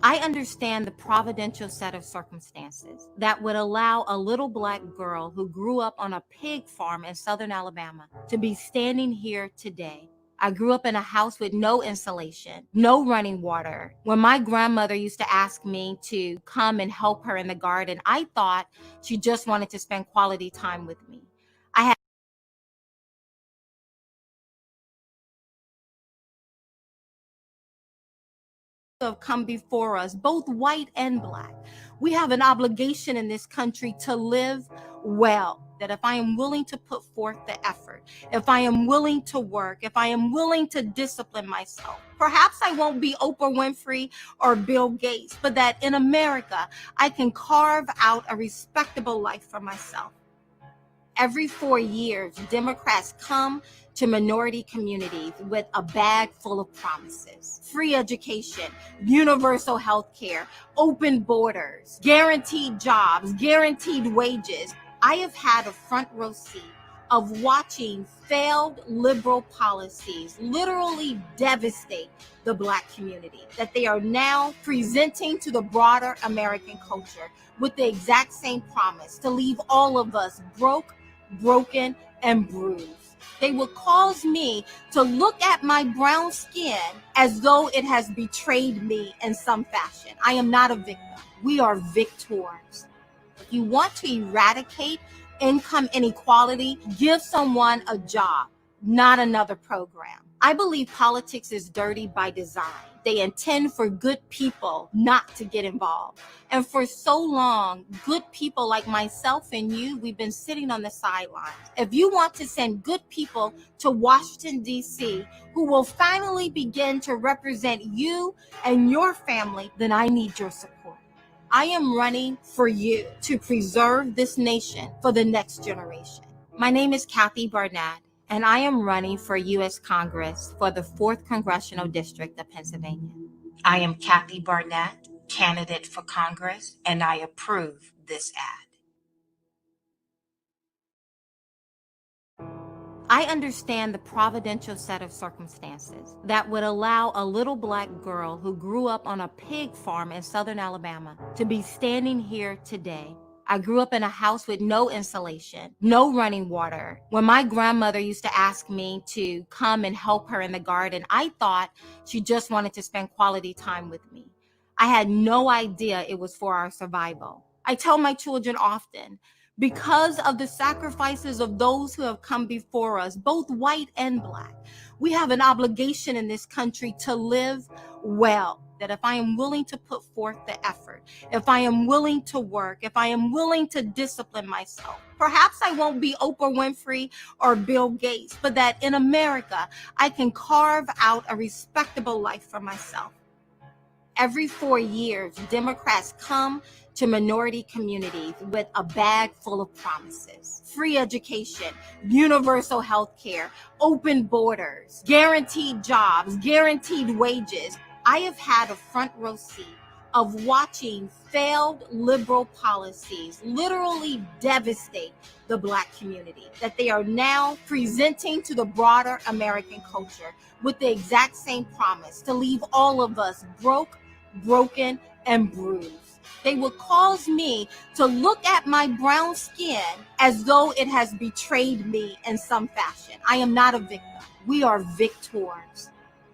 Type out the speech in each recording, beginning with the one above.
I understand the providential set of circumstances that would allow a little Black girl who grew up on a pig farm in southern Alabama to be standing here today. I grew up in a house with no insulation, no running water. When my grandmother used to ask me to come and help her in the garden, I thought she just wanted to spend quality time with me. I had have come before us, both white and Black. We have an obligation in this country to live well. That if I am willing to put forth the effort, if I am willing to work, if I am willing to discipline myself, perhaps I won't be Oprah Winfrey or Bill Gates, but that in America, I can carve out a respectable life for myself. Every 4 years, Democrats come to minority communities with a bag full of promises: free education, universal health care, open borders, guaranteed jobs, guaranteed wages. I have had a front row seat of watching failed liberal policies literally devastate the Black community, that they are now presenting to the broader American culture with the exact same promise to leave all of us broke, broken, and bruised. They will cause me to look at my brown skin as though it has betrayed me in some fashion. I am not a victim. We are victors. If you want to eradicate income inequality, give someone a job, not another program. I believe politics is dirty by design. They intend for good people not to get involved. And for so long, good people like myself and you, we've been sitting on the sidelines. If you want to send good people to Washington, D.C., who will finally begin to represent you and your family, then I need your support. I am running for you to preserve this nation for the next generation. My name is Kathy Barnett, and I am running for U.S. Congress for the 4th Congressional District of Pennsylvania. I am Kathy Barnett, candidate for Congress, and I approve this ad. I understand the providential set of circumstances that would allow a little Black girl who grew up on a pig farm in southern Alabama to be standing here today. I grew up in a house with no insulation, no running water. When my grandmother used to ask me to come and help her in the garden, I thought she just wanted to spend quality time with me. I had no idea it was for our survival. I tell my children often, because of the sacrifices of those who have come before us, both white and Black, we have an obligation in this country to live well. That if I am willing to put forth the effort, if I am willing to work, if I am willing to discipline myself, perhaps I won't be Oprah Winfrey or Bill Gates, but that in America, I can carve out a respectable life for myself. Every 4 years, Democrats come to minority communities with a bag full of promises: free education, universal health care, open borders, guaranteed jobs, guaranteed wages. I have had a front row seat of watching failed liberal policies literally devastate the Black community, that they are now presenting to the broader American culture with the exact same promise to leave all of us broke, broken, and bruised. They will cause me to look at my brown skin as though it has betrayed me in some fashion. I am not a victim. We are victors.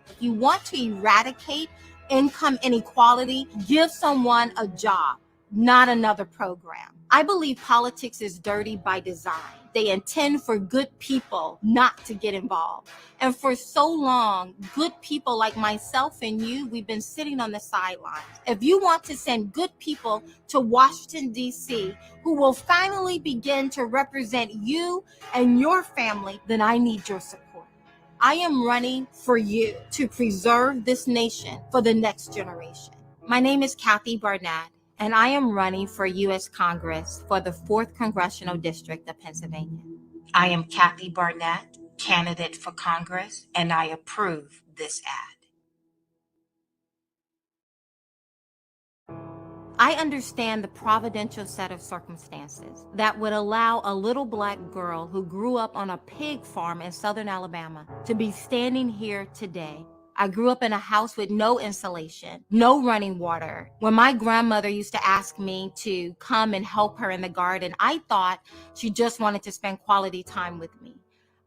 If you want to eradicate income inequality, give someone a job, not another program. I believe politics is dirty by design. They intend for good people not to get involved. And for so long, good people like myself and you, we've been sitting on the sidelines. If you want to send good people to Washington, D.C., who will finally begin to represent you and your family, then I need your support. I am running for you to preserve this nation for the next generation. My name is Kathy Barnett, and I am running for U.S. Congress for the 4th Congressional District of Pennsylvania. I am Kathy Barnett, candidate for Congress, and I approve this ad. I understand the providential set of circumstances that would allow a little Black girl who grew up on a pig farm in southern Alabama to be standing here today. I grew up in a house with no insulation, no running water. When my grandmother used to ask me to come and help her in the garden, I thought she just wanted to spend quality time with me.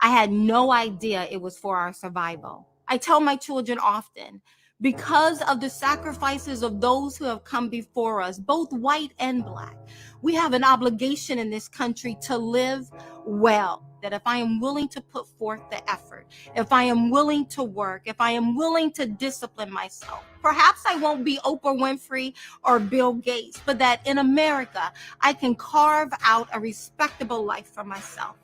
I had no idea it was for our survival. I tell my children often, because of the sacrifices of those who have come before us, both white and black, we have an obligation in this country to live well. That if I am willing to put forth the effort, if I am willing to work, if I am willing to discipline myself, perhaps I won't be Oprah Winfrey or Bill Gates, but that in America, I can carve out a respectable life for myself.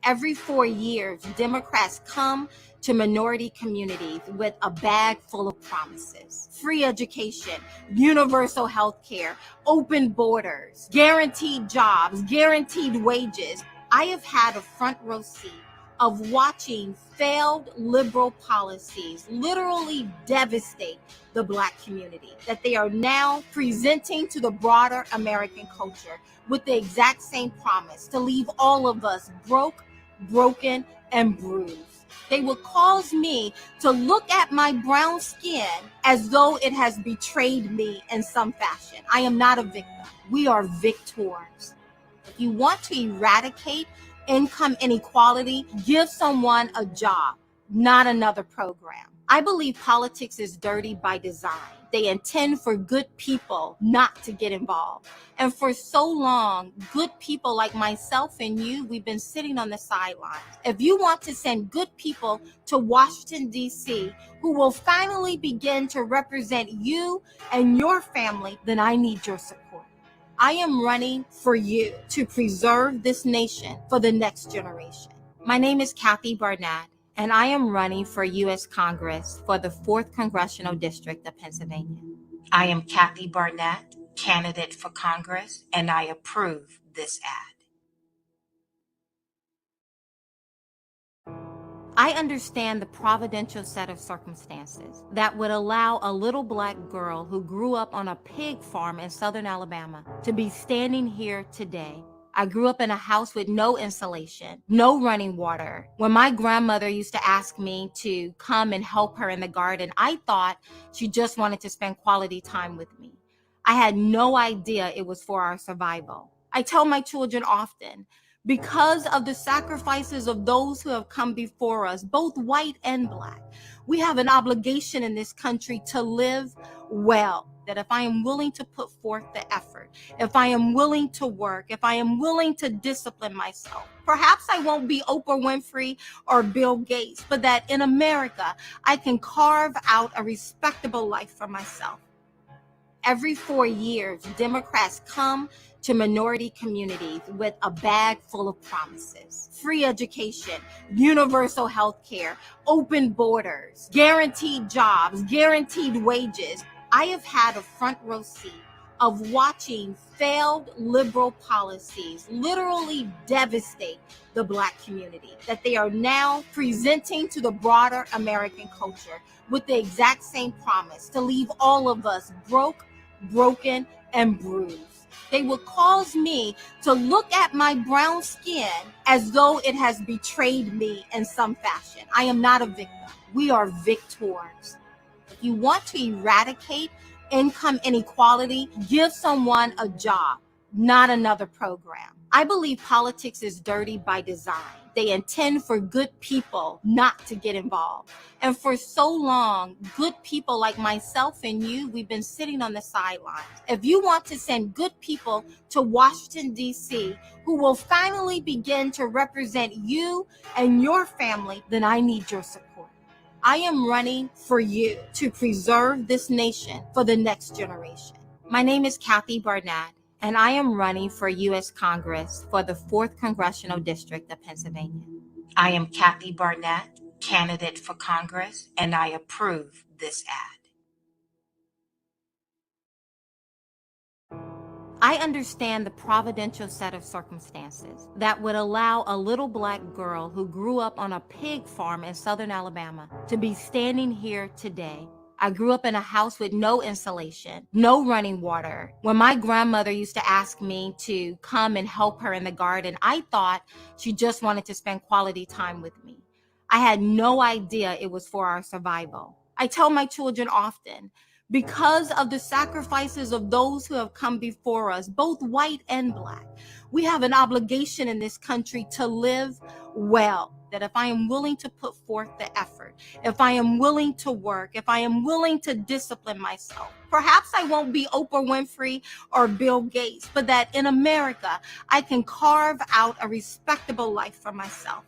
Every 4 years, Democrats come to minority communities with a bag full of promises. Free education, universal health care, open borders, guaranteed jobs, guaranteed wages. I have had a front row seat of watching failed liberal policies literally devastate the Black community, that they are now presenting to the broader American culture with the exact same promise to leave all of us broke, broken, and bruised. They will cause me to look at my brown skin as though it has betrayed me in some fashion. I am not a victim. We are victors. If you want to eradicate income inequality, give someone a job, not another program. I believe politics is dirty by design. They intend for good people not to get involved. And for so long, good people like myself and you, we've been sitting on the sidelines. If you want to send good people to Washington, D.C., who will finally begin to represent you and your family, then I need your support. I am running for you to preserve this nation for the next generation. My name is Kathy Barnett, and I am running for U.S. Congress for the 4th Congressional District of Pennsylvania. I am Kathy Barnett, candidate for Congress, and I approve this ad. I understand the providential set of circumstances that would allow a little Black girl who grew up on a pig farm in southern Alabama to be standing here today. I grew up in a house with no insulation, no running water. When my grandmother used to ask me to come and help her in the garden, I thought she just wanted to spend quality time with me. I had no idea it was for our survival. I tell my children often, because of the sacrifices of those who have come before us, both white and black, we have an obligation in this country to live well. That if I am willing to put forth the effort, if I am willing to work, if I am willing to discipline myself, perhaps I won't be Oprah Winfrey or Bill Gates, but that in America, I can carve out a respectable life for myself. Every 4 years, Democrats come to minority communities with a bag full of promises. Free education, universal health care, open borders, guaranteed jobs, guaranteed wages. I have had a front row seat of watching failed liberal policies literally devastate the Black community, that they are now presenting to the broader American culture with the exact same promise to leave all of us broke, broken, and bruised. They will cause me to look at my brown skin as though it has betrayed me in some fashion. I am not a victim. We are victors. If you want to eradicate income inequality, give someone a job, not another program. I believe politics is dirty by design. They intend for good people not to get involved. And for so long, good people like myself and you, we've been sitting on the sidelines. If you want to send good people to Washington, D.C., who will finally begin to represent you and your family, then I need your support. I am running for you to preserve this nation for the next generation. My name is Kathy Barnett, and I am running for U.S. Congress for the 4th Congressional District of Pennsylvania. I am Kathy Barnett, candidate for Congress, and I approve this ad. I understand the providential set of circumstances that would allow a little Black girl who grew up on a pig farm in southern Alabama to be standing here today. I grew up in a house with no insulation, no running water. When my grandmother used to ask me to come and help her in the garden, I thought she just wanted to spend quality time with me. I had no idea it was for our survival. I tell my children often, because of the sacrifices of those who have come before us, both white and black, we have an obligation in this country to live well. That if I am willing to put forth the effort, if I am willing to work, if I am willing to discipline myself, perhaps I won't be Oprah Winfrey or Bill Gates, but that in America, I can carve out a respectable life for myself.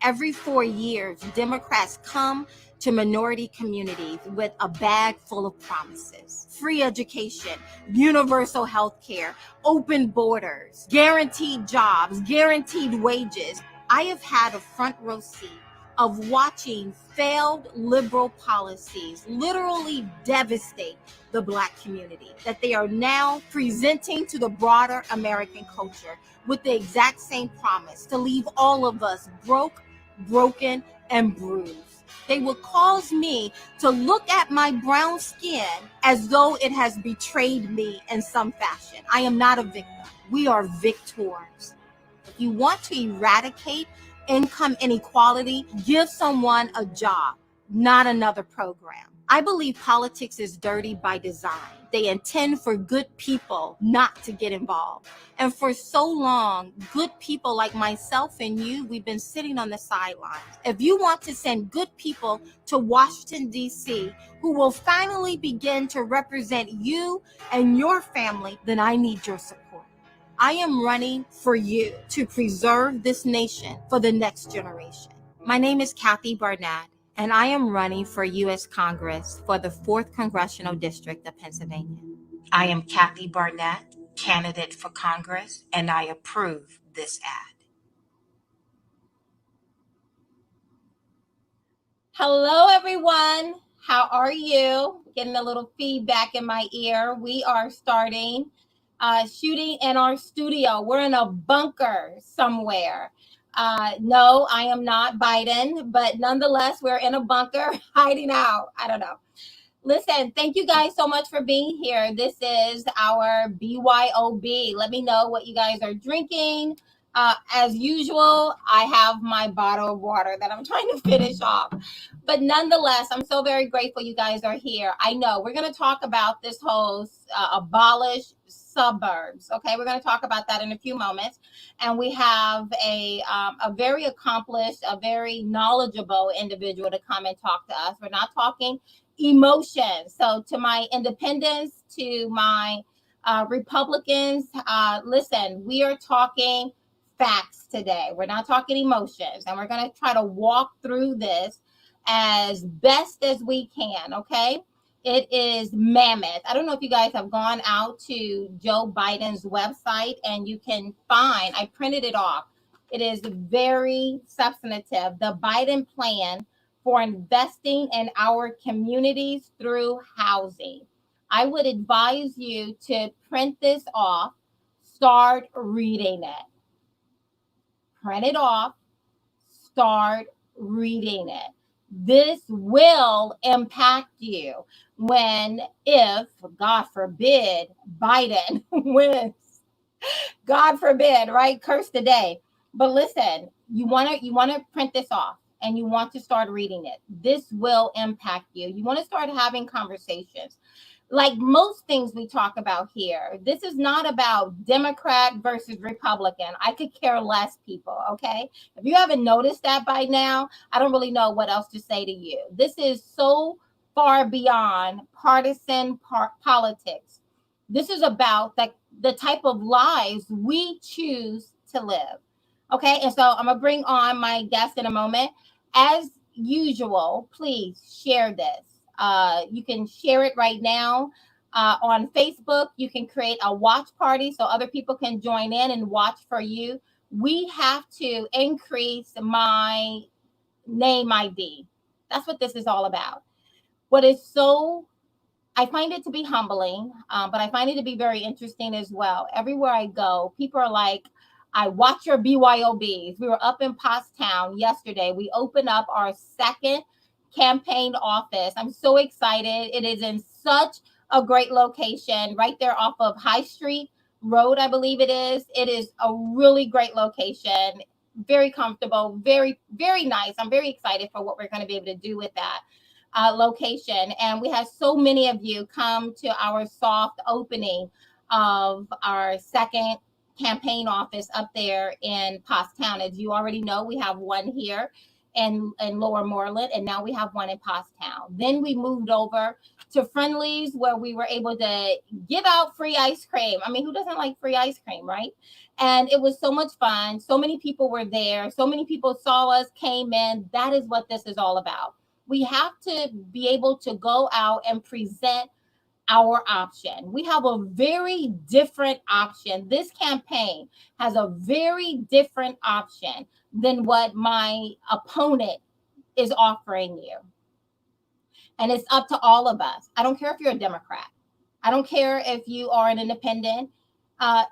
Every 4 years, Democrats come to minority communities with a bag full of promises: free education, universal health care, open borders, guaranteed jobs, guaranteed wages. I have had a front row seat of watching failed liberal policies literally devastate the Black community, that they are now presenting to the broader American culture with the exact same promise to leave all of us broke, broken, and bruised. They will cause me to look at my brown skin as though it has betrayed me in some fashion. I am not a victim. We are victors. If you want to eradicate income inequality, give someone a job, not another program. I believe politics is dirty by design. They intend for good people not to get involved. And for so long, good people like myself and you, we've been sitting on the sidelines. If you want to send good people to Washington, D.C., who will finally begin to represent you and your family, then I need your support. I am running for you to preserve this nation for the next generation. My name is Kathy Barnett, and I am running for U.S. Congress for the 4th Congressional District of Pennsylvania. I am Kathy Barnett, candidate for Congress, and I approve this ad. Hello, everyone. How are you? Getting a little feedback in my ear. We are starting shooting in our studio. We're in a bunker somewhere. No, I am not Biden, but nonetheless, we're in a bunker hiding out. I don't know. Listen, thank you guys so much for being here. This is our BYOB. Let me know what you guys are drinking. As usual, I have my bottle of water that I'm trying to finish off. But nonetheless, I'm so very grateful you guys are here. I know we're going to talk about this whole abolish suburbs. Okay, we're going to talk about that in a few moments. And we have a very accomplished, a very knowledgeable individual to come and talk to us. We're not talking emotions. So to my independents, to my Republicans, listen, we are talking facts today. We're not talking emotions, and we're going to try to walk through this as best as we can. Okay. It is mammoth. I don't know if you guys have gone out to Joe Biden's website and you can find, I printed it off. It is very substantive. The Biden plan for investing in our communities through housing. I would advise you to print this off, start reading it. Print it off, start reading it. This will impact you if, God forbid, Biden wins. God forbid, right? Curse the day. But listen, you want to print this off and you want to start reading it. This will impact you. You want to start having conversations. Like most things we talk about here, this is not about Democrat versus Republican. I could care less, people, okay? If you haven't noticed that by now, I don't really know what else to say to you. This is so far beyond partisan politics. This is about the type of lives we choose to live, okay? And so I'm going to bring on my guest in a moment. As usual, please share this. You can share it right now on Facebook. You can create a watch party so other people can join in and watch for you. We have to increase my name ID. That's what this is all about. I find it to be humbling, but I find it to be very interesting as well. Everywhere I go, people are like, I watch your BYOBs. We were up in Pottstown yesterday. We opened up our second campaign office. I'm so excited. It is in such a great location right there off of High Street Road, I believe it is. It is a really great location. very comfortable, very, very nice. I'm very excited for what we're going to be able to do with that location. And we had so many of you come to our soft opening of our second campaign office up there in Pottstown. As you already know, we have one here in Lower Moreland, and now we have one in Pottstown. Then we moved over to Friendlies, where we were able to give out free ice cream. I mean, who doesn't like free ice cream, right? And it was so much fun. So many people were there. So many people saw us, came in. That is what this is all about. We have to be able to go out and present our option. We have a very different option. This campaign has a very different option than what my opponent is offering you. And it's up to all of us. I don't care if you're a Democrat. I don't care if you are an independent.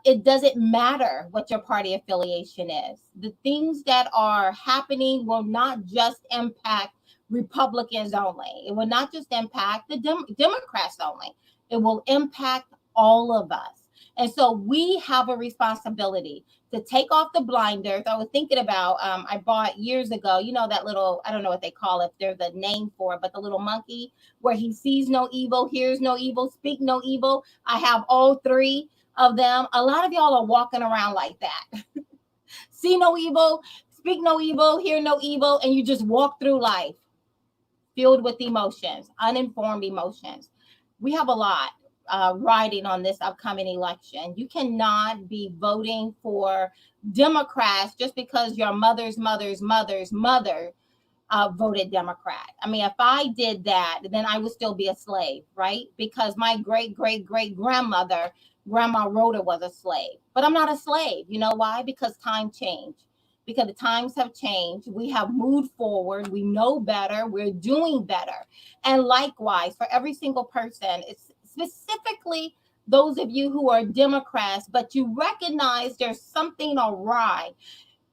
It doesn't matter what your party affiliation is. The things that are happening will not just impact Republicans only. It will not just impact the Democrats only. It will impact all of us. And so we have a responsibility to take off the blinders. I was thinking about, I bought years ago, you know, that little, I don't know what they call it, there's a name for it, but the little monkey where he sees no evil, hears no evil, speak no evil. I have all three of them. A lot of y'all are walking around like that. See no evil, speak no evil, hear no evil, and you just walk through life filled with emotions, uninformed emotions. We have a lot riding on this upcoming election. You cannot be voting for Democrats just because your mother's mother voted Democrat. I mean, if I did that, then I would still be a slave, right? Because my great grandmother, Grandma Rhoda, was a slave. But I'm not a slave. You know why? Because time changed. Because the times have changed. We have moved forward. We know better. We're doing better. And likewise, for every single person, it's specifically those of you who are Democrats, but you recognize there's something awry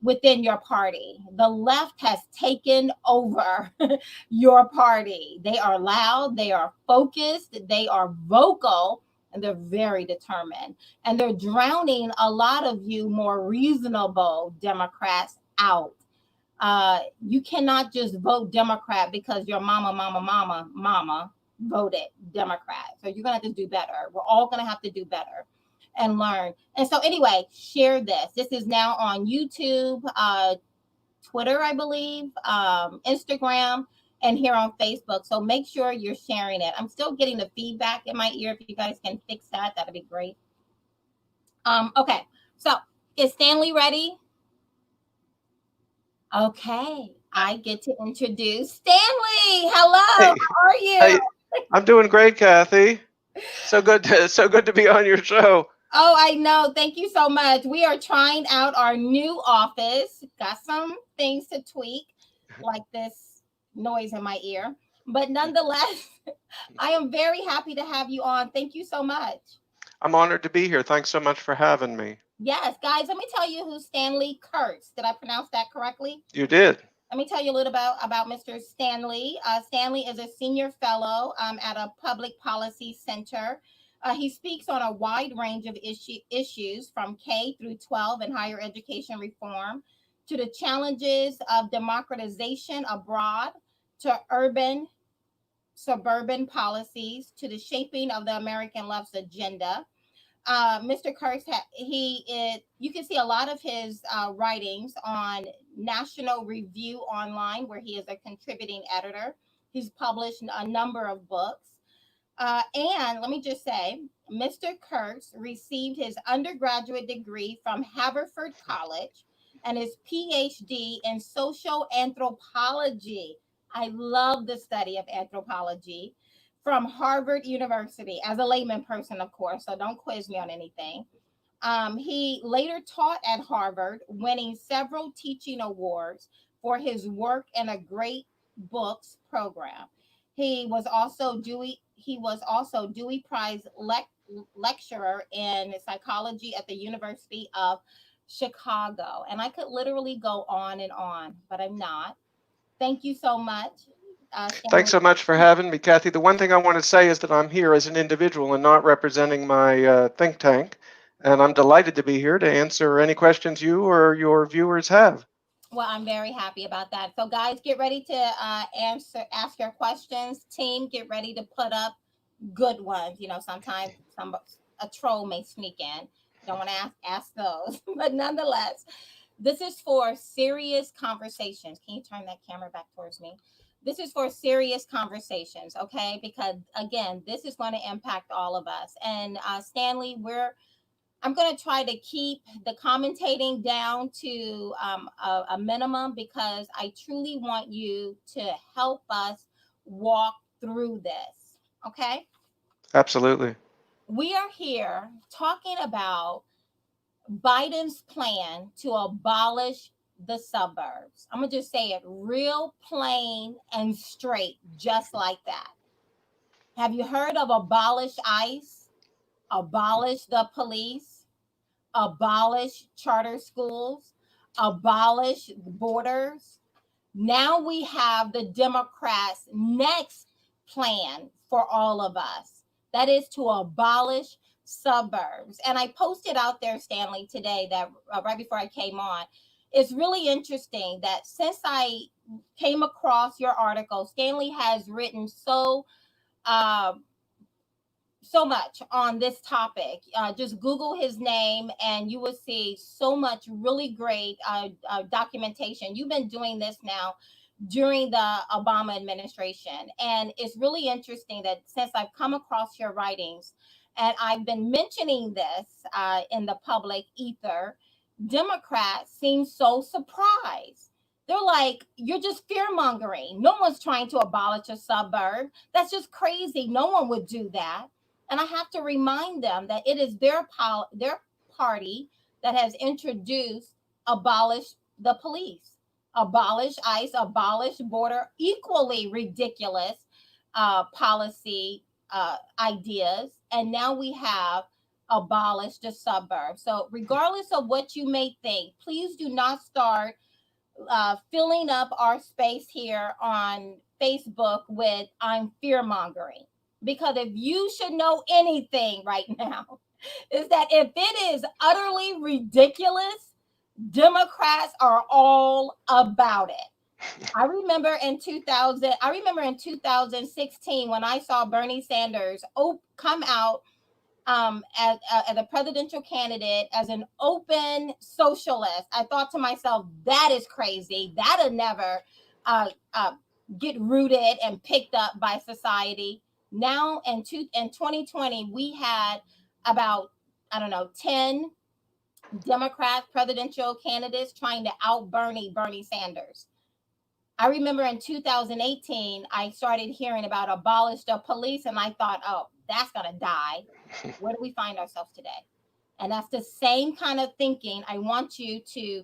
within your party. The left has taken over your party. They are loud, they are focused, they are vocal, and they're very determined. And they're drowning a lot of you more reasonable Democrats out. You cannot just vote Democrat because your mama voted Democrat. So you're going to have to do better. We're all going to have to do better and learn. And so anyway, share this. This is now on YouTube, Twitter, I believe, Instagram, and here on Facebook. So make sure you're sharing it. I'm still getting the feedback in my ear. If you guys can fix that, that'd be great. Okay, so is Stanley ready? Okay, I get to introduce Stanley. Hello, Hey, how are you? hey, I'm doing great, Kathy. So good to be on your show. Oh, I know. Thank you so much. We are trying out our new office. Got some things to tweak, like this noise in my ear. But nonetheless, I am very happy to have you on. Thank you so much. I'm honored to be here. Thanks so much for having me. Yes, guys, let me tell you who Stanley Kurtz. Did I pronounce that correctly? You did. Let me tell you a little about Mr. Stanley. Stanley is a senior fellow at a public policy center. He speaks on a wide range of issues from K through 12 and higher education reform to the challenges of democratization abroad to urban suburban policies to the shaping of the American left's agenda. Mr. Kurtz, you can see a lot of his writings on National Review Online, where he is a contributing editor. He's published a number of books. And let me just say, Mr. Kurtz received his undergraduate degree from Haverford College and his PhD in social anthropology. I love the study of anthropology from Harvard University as a layman person, of course, so don't quiz me on anything. He later taught at Harvard, winning several teaching awards for his work in a great books program. He was also Dewey Prize lecturer in psychology at the University of Chicago. And I could literally go on, but I'm not. Thank you so much, Thanks Stanley. so much for having me, Kathy. The one thing I want to say is that I'm here as an individual and not representing my think tank. And I'm delighted to be here to answer any questions you or your viewers have. Well, I'm very happy about that. So, guys, get ready to ask your questions. Team, get ready to put up good ones. You know, sometimes a troll may sneak in. Don't want to ask those, but nonetheless, this is for serious conversations. Can you turn that camera back towards me? This is for serious conversations, okay? Because again, this is going to impact all of us. And Stanley, I'm going to try to keep the commentating down to a minimum because I truly want you to help us walk through this. Okay. Absolutely. We are here talking about Biden's plan to abolish the suburbs. I'm going to just say it real plain and straight, just like that. Have you heard of abolish ICE, abolish the police, abolish charter schools, abolish borders? Now we have the Democrats' next plan for all of us. That is to abolish suburbs. And I posted out there, Stanley, today that right before I came on, it's really interesting that since I came across your article, Stanley has written uh, so much on this topic. Just Google his name and you will see so much really great documentation. You've been doing this now during the Obama administration. And it's really interesting that since I've come across your writings and I've been mentioning this in the public ether, Democrats seem so surprised. They're like, you're just fear mongering. No one's trying to abolish a suburb. That's just crazy. No one would do that. And I have to remind them that it is their party that has introduced abolish the police, abolish ICE, abolish border, equally ridiculous policy ideas. And now we have abolish the suburbs. So, regardless of what you may think, please do not start filling up our space here on Facebook with I'm fear mongering. Because if you should know anything right now, is that if it is utterly ridiculous, Democrats are all about it. I remember in 2016 when I saw Bernie Sanders come out as a presidential candidate as an open socialist. I thought to myself, that is crazy. That'll never uh, uh, get rooted and picked up by society. Now in 2020, we had about, I don't know, 10 Democrat presidential candidates trying to out Bernie Sanders. I remember in 2018, I started hearing about abolish the police, and I thought, oh, that's going to die. Where do we find ourselves today? And that's the same kind of thinking I want you to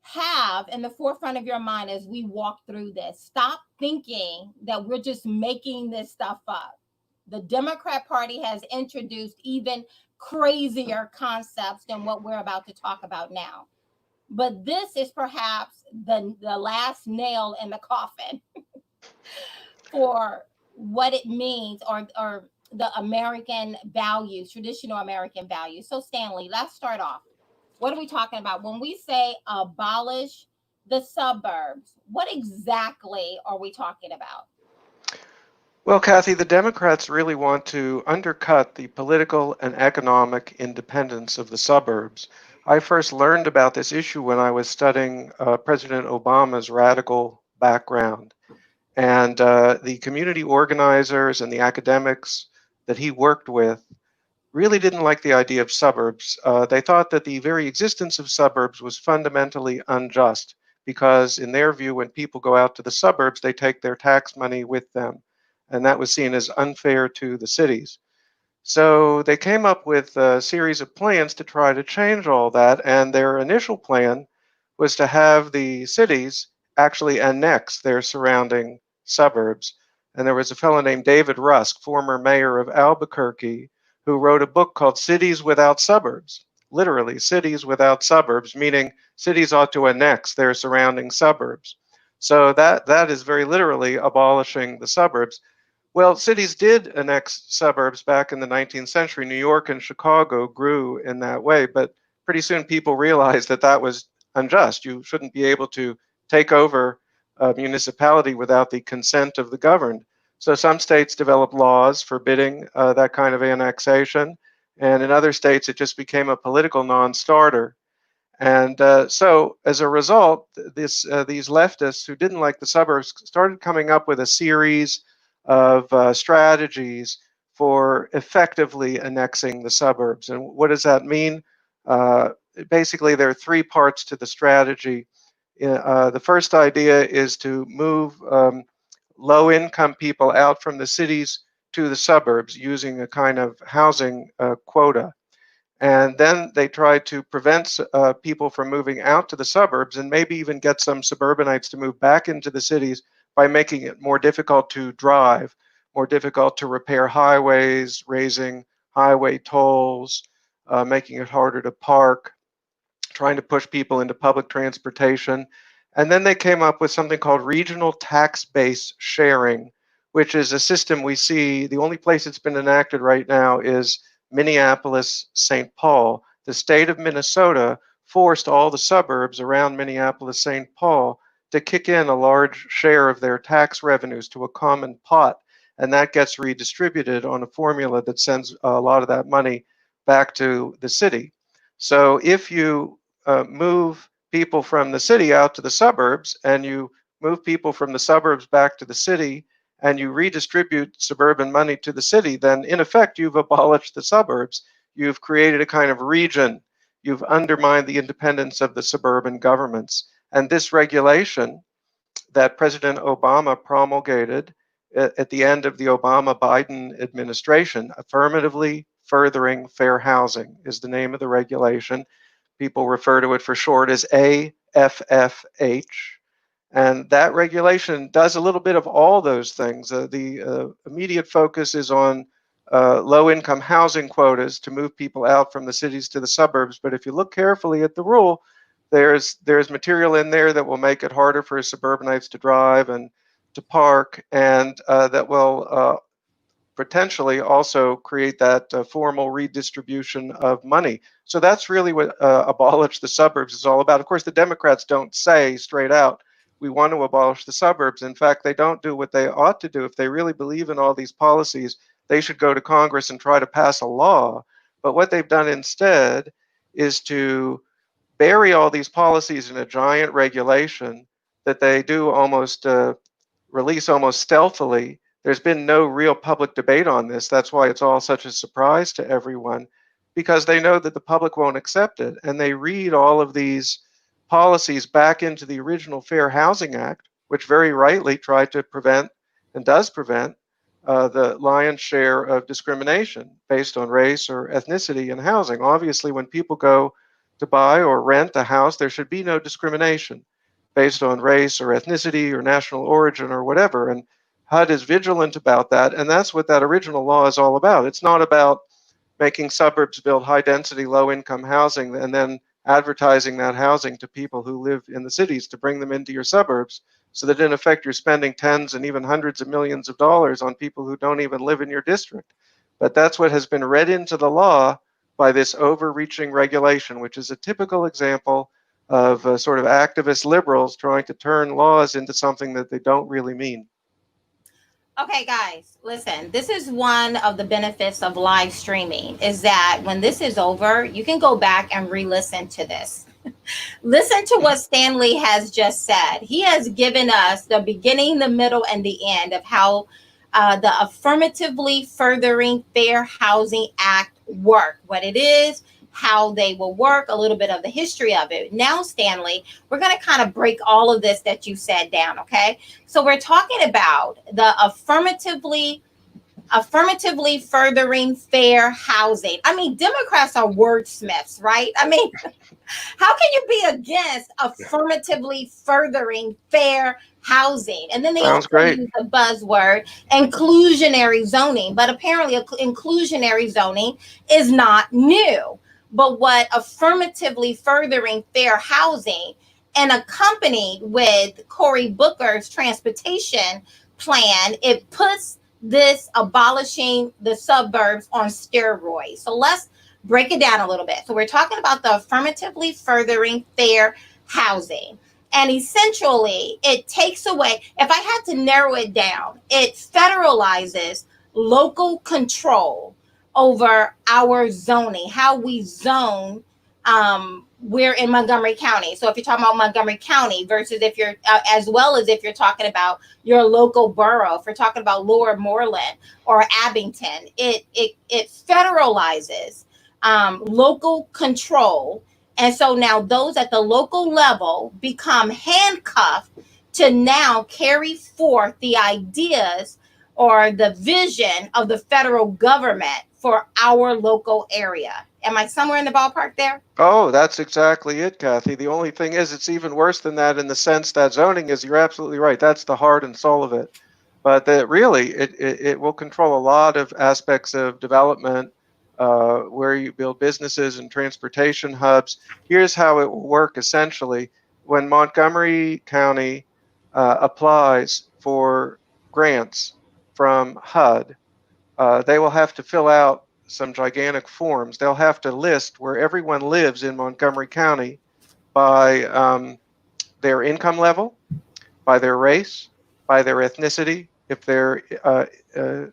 have in the forefront of your mind as we walk through this. Stop thinking that we're just making this stuff up. The Democrat Party has introduced even crazier concepts than what we're about to talk about now. But this is perhaps the last nail in the coffin for what it means or the American values, traditional American values. So, Stanley, let's start off. What are we talking about? When we say abolish the suburbs, what exactly are we talking about? Well, Kathy, the Democrats really want to undercut the political and economic independence of the suburbs. I first learned about this issue when I was studying President Obama's radical background. And the community organizers and the academics that he worked with really didn't like the idea of suburbs. They thought that the very existence of suburbs was fundamentally unjust because, in their view, when people go out to the suburbs, they take their tax money with them. And that was seen as unfair to the cities. So they came up with a series of plans to try to change all that. And their initial plan was to have the cities actually annex their surrounding suburbs. And there was a fellow named David Rusk, former mayor of Albuquerque, who wrote a book called Cities Without Suburbs. Literally, cities without suburbs, meaning cities ought to annex their surrounding suburbs. So that is very literally abolishing the suburbs. Well, cities did annex suburbs back in the 19th century. New York and Chicago grew in that way, but pretty soon people realized that that was unjust. You shouldn't be able to take over a municipality without the consent of the governed. So some states developed laws forbidding that kind of annexation, and in other states it just became a political non-starter. And so, as a result, these leftists who didn't like the suburbs started coming up with a series of strategies for effectively annexing the suburbs. And what does that mean? Uh, Basically, there are three parts to the strategy. The first idea is to move low-income people out from the cities to the suburbs using a kind of housing quota. And then they try to prevent people from moving out to the suburbs and maybe even get some suburbanites to move back into the cities by making it more difficult to drive, more difficult to repair highways, raising highway tolls, making it harder to park, trying to push people into public transportation. And then they came up with something called regional tax base sharing, which is a system we see. The only place it's been enacted right now is Minneapolis, St. Paul. The state of Minnesota forced all the suburbs around Minneapolis, St. Paul to kick in a large share of their tax revenues to a common pot. And that gets redistributed on a formula that sends a lot of that money back to the city. So if you move people from the city out to the suburbs and you move people from the suburbs back to the city and you redistribute suburban money to the city, then in effect you've abolished the suburbs. You've created a kind of region. You've undermined the independence of the suburban governments. And this regulation that President Obama promulgated at the end of the Obama-Biden administration, affirmatively furthering fair housing, is the name of the regulation. People refer to it for short as AFFH. And that regulation does a little bit of all those things. The immediate focus is on low-income housing quotas to move people out from the cities to the suburbs. But if you look carefully at the rule, there's material in there that will make it harder for suburbanites to drive and to park, and that will potentially also create that formal redistribution of money. So that's really what abolish the suburbs is all about. Of course, the Democrats don't say straight out, we want to abolish the suburbs. In fact, they don't do what they ought to do. If they really believe in all these policies, they should go to Congress and try to pass a law. But what they've done instead is to bury all these policies in a giant regulation that they do almost release almost stealthily. There's been no real public debate on this. That's why it's all such a surprise to everyone, because they know that the public won't accept it. And they read all of these policies back into the original Fair Housing Act, which very rightly tried to prevent and does prevent the lion's share of discrimination based on race or ethnicity in housing. Obviously, when people go to buy or rent a house, there should be no discrimination based on race or ethnicity or national origin or whatever. And HUD is vigilant about that. And that's what that original law is all about. It's not about making suburbs build high density, low income housing and then advertising that housing to people who live in the cities to bring them into your suburbs, so that in effect you're spending tens and even hundreds of millions of dollars on people who don't even live in your district. But that's what has been read into the law by this overreaching regulation, which is a typical example of sort of activist liberals trying to turn laws into something that they don't really mean. Okay, guys, listen, this is one of the benefits of live streaming, is that when this is over, you can go back and re-listen to this. Listen to what Stanley has just said. He has given us the beginning, the middle, and the end of how the Affirmatively Furthering Fair Housing Act work, what it is, how they will work, a little bit of the history of it. Now, Stanley, we're going to kind of break all of this that you said down, okay? So we're talking about the affirmatively furthering fair housing. I mean, Democrats are wordsmiths, right? I mean, how can you be against affirmatively furthering fair housing? And then they Sounds also great. use the buzzword inclusionary zoning, but apparently inclusionary zoning is not new. But what affirmatively furthering fair housing and accompanied with Cory Booker's transportation plan, it puts this abolishing the suburbs on steroids. So let's break it down a little bit. So we're talking about the affirmatively furthering fair housing. And essentially, it takes away, if I had to narrow it down, it federalizes local control over our zoning, how we zone. We're in Montgomery County. So if you're talking about Montgomery County versus if you're, as well as if you're talking about your local borough, if you're talking about Lower Moreland or Abington, it federalizes local control. And so now those at the local level become handcuffed to now carry forth the ideas or the vision of the federal government for our local area. Am I somewhere in the ballpark there? Oh, that's exactly it, Kathy. The only thing is, it's even worse than that in the sense that zoning is, you're absolutely right. That's the heart and soul of it. But that really, it will control a lot of aspects of development, where you build businesses and transportation hubs. Here's how it will work essentially. When Montgomery County applies for grants from HUD, they will have to fill out some gigantic forms. They'll have to list where everyone lives in Montgomery County by their income level, by their race, by their ethnicity, if they're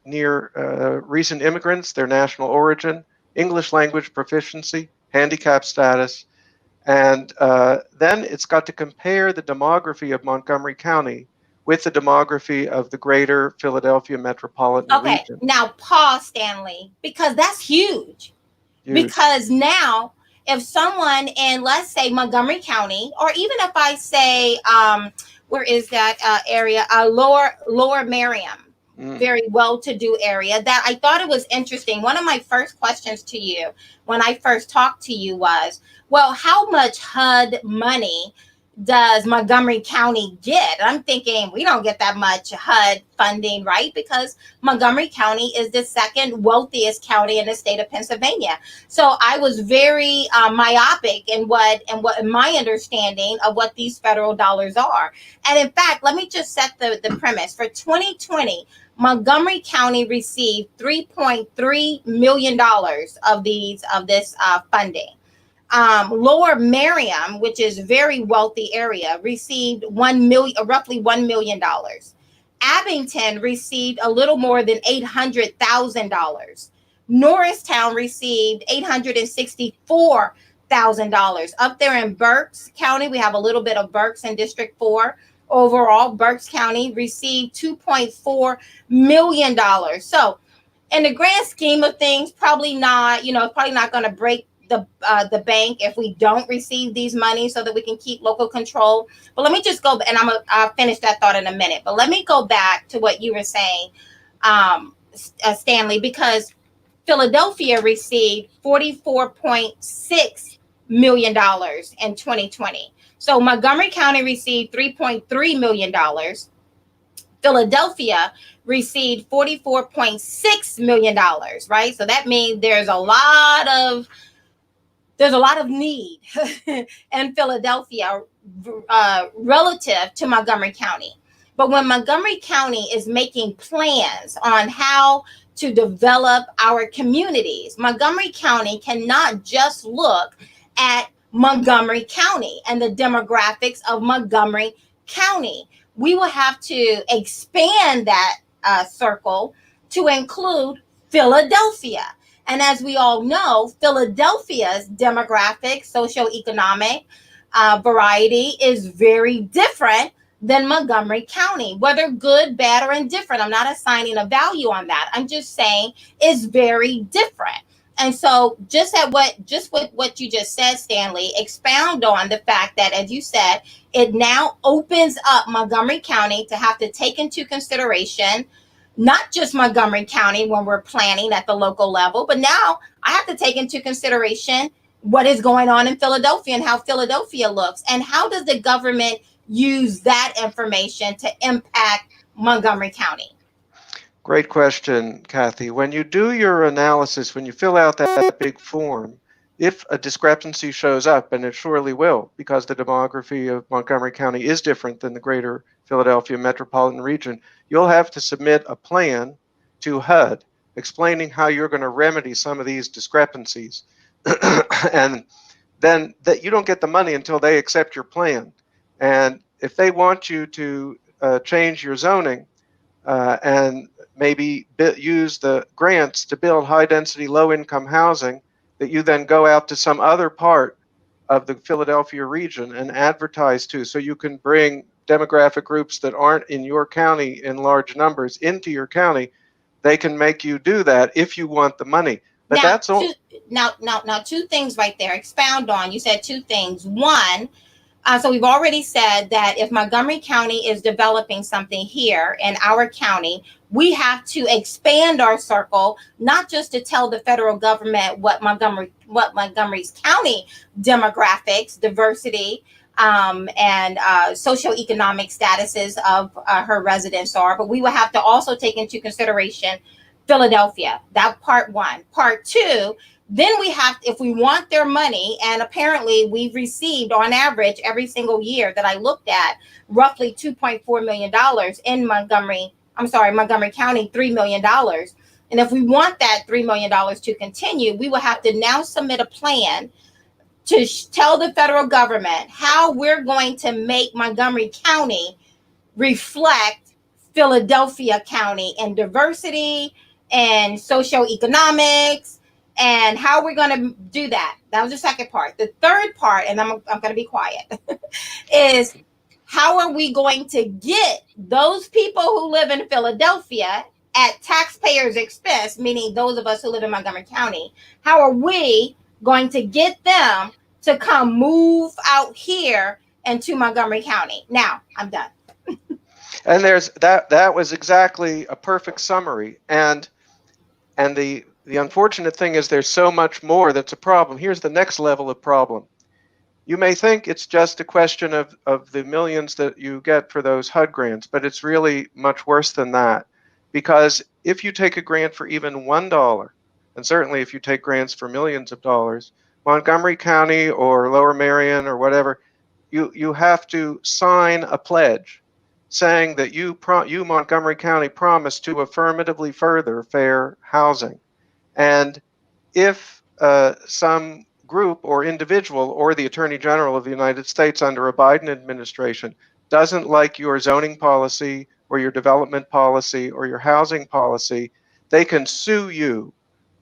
near recent immigrants, their national origin, English language proficiency, handicap status, and then it's got to compare the demography of Montgomery County with the demography of the greater Philadelphia metropolitan Okay, region. now pause, Stanley, because that's huge. Huge. Because now, if someone in, let's say, Montgomery County, or even if I say, where is that area? Lower Merriam, very well-to-do area. That I thought it was interesting. One of my first questions to you when I first talked to you was, well, how much HUD money does Montgomery County get? And I'm thinking we don't get that much HUD funding, right? Because Montgomery County is the second wealthiest county in the state of Pennsylvania. So I was very myopic in what my understanding of what these federal dollars are. And in fact, let me just set the premise. For 2020, Montgomery County received $3.3 million of this funding. Lower Merriam, which is a very wealthy area, received roughly $1 million. Abington received a little more than $800,000. Norristown received $864,000. Up there in Berks County, we have a little bit of Berks in District 4. Overall, Berks County received $2.4 million. So in the grand scheme of things, probably not going to break the bank if we don't receive these money, so that we can keep local control. But let me just go, and I'll finish that thought in a minute. But let me go back to what you were saying, Stanley, because Philadelphia received $44.6 million in 2020. So Montgomery County received $3.3 million. Philadelphia received $44.6 million, right? So that means there's a lot of need in Philadelphia relative to Montgomery County. But when Montgomery County is making plans on how to develop our communities, Montgomery County cannot just look at Montgomery County and the demographics of Montgomery County. We will have to expand that circle to include Philadelphia. And as we all know, Philadelphia's demographic, socioeconomic variety is very different than Montgomery County, whether good, bad, or indifferent. I'm not assigning a value on that. I'm just saying it's very different. And so just with what you just said, Stanley, expound on the fact that, as you said, it now opens up Montgomery County to have to take into consideration not just Montgomery County when we're planning at the local level, but now I have to take into consideration what is going on in Philadelphia and how Philadelphia looks, and how does the government use that information to impact Montgomery County? Great question, Kathy. When you do your analysis, when you fill out that big form, if a discrepancy shows up, and it surely will, because the demography of Montgomery County is different than the greater Philadelphia metropolitan region, you'll have to submit a plan to HUD explaining how you're going to remedy some of these discrepancies. And then that you don't get the money until they accept your plan. And if they want you to change your zoning and maybe use the grants to build high density, low income housing, that you then go out to some other part of the Philadelphia region and advertise to, so you can bring demographic groups that aren't in your county in large numbers into your county. They can make you do that if you want the money. But Now, that's all. two things right there. Expound on. You said two things. One, so we've already said that if Montgomery County is developing something here in our county, we have to expand our circle, not just to tell the federal government what Montgomery's county demographics, diversity, and socioeconomic statuses of her residents are, but we will have to also take into consideration Philadelphia. That part one. Part two, then we have, if we want their money, and apparently we've received on average every single year that I looked at, roughly $2.4 million in Montgomery County, $3 million. And if we want that $3 million to continue, we will have to now submit a plan to tell the federal government how we're going to make Montgomery County reflect Philadelphia County in diversity and socioeconomics, and how we're going to do that. That was the second part. The third part, and I'm going to be quiet, is how are we going to get those people who live in Philadelphia at taxpayers' expense, meaning those of us who live in Montgomery County, how are we going to get them to come move out here into Montgomery County? Now, I'm done. And there's that was exactly a perfect summary. And the unfortunate thing is there's so much more that's a problem. Here's the next level of problem. You may think it's just a question of the millions that you get for those HUD grants, but it's really much worse than that. Because if you take a grant for even $1, and certainly if you take grants for millions of dollars, Montgomery County or Lower Merion or whatever, you have to sign a pledge saying that you Montgomery County promise to affirmatively further fair housing. And if some group or individual or the Attorney General of the United States under a Biden administration doesn't like your zoning policy or your development policy or your housing policy, they can sue you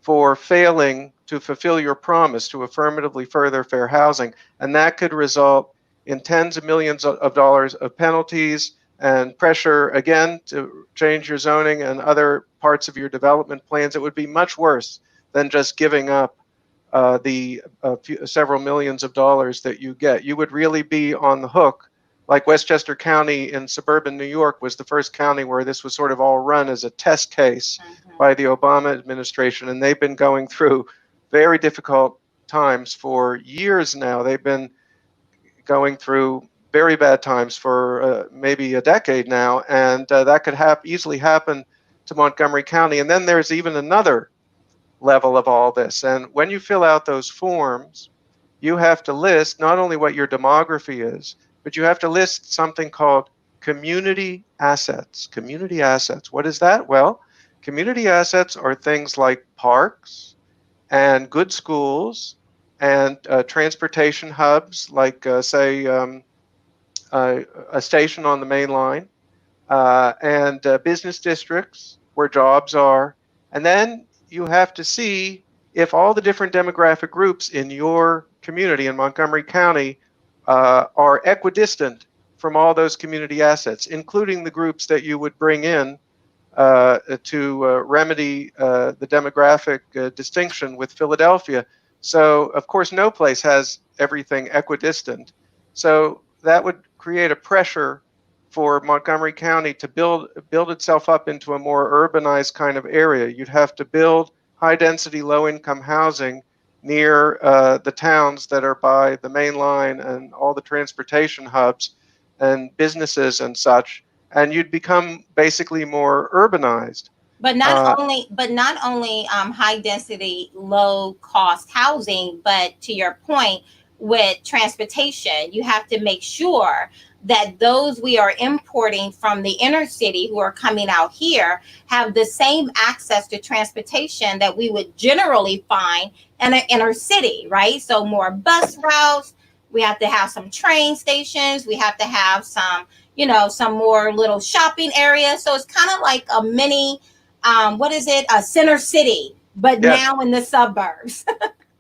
for failing to fulfill your promise to affirmatively further fair housing. And that could result in tens of millions of dollars of penalties and pressure, again, to change your zoning and other parts of your development plans. It would be much worse than just giving up the several millions of dollars that you get. You would really be on the hook, like Westchester County in suburban New York was the first county where this was sort of all run as a test case by the Obama administration. And they've been going through very difficult times for years now. They've been going through very bad times for maybe a decade now, and that could easily happen to Montgomery County. And then there's even another level of all this. And when you fill out those forms, you have to list not only what your demography is, but you have to list something called community assets. Community assets. What is that? Well, community assets are things like parks and good schools and transportation hubs, like, say, a station on the main line, and business districts where jobs are. And then you have to see if all the different demographic groups in your community in Montgomery County are equidistant from all those community assets, including the groups that you would bring in to remedy the demographic distinction with Philadelphia. So, of course, no place has everything equidistant. So that would create a pressure for Montgomery County to build itself up into a more urbanized kind of area. You'd have to build high-density, low-income housing near the towns that are by the main line and all the transportation hubs and businesses and such, and you'd become basically more urbanized. But not only high density, low cost housing, but to your point with transportation, you have to make sure that those we are importing from the inner city who are coming out here have the same access to transportation that we would generally find in an inner city, right? So more bus routes. We have to have some train stations. We have to have some, some more little shopping areas. So it's kind of like a mini, what is it? A center city, but Yes. now in the suburbs.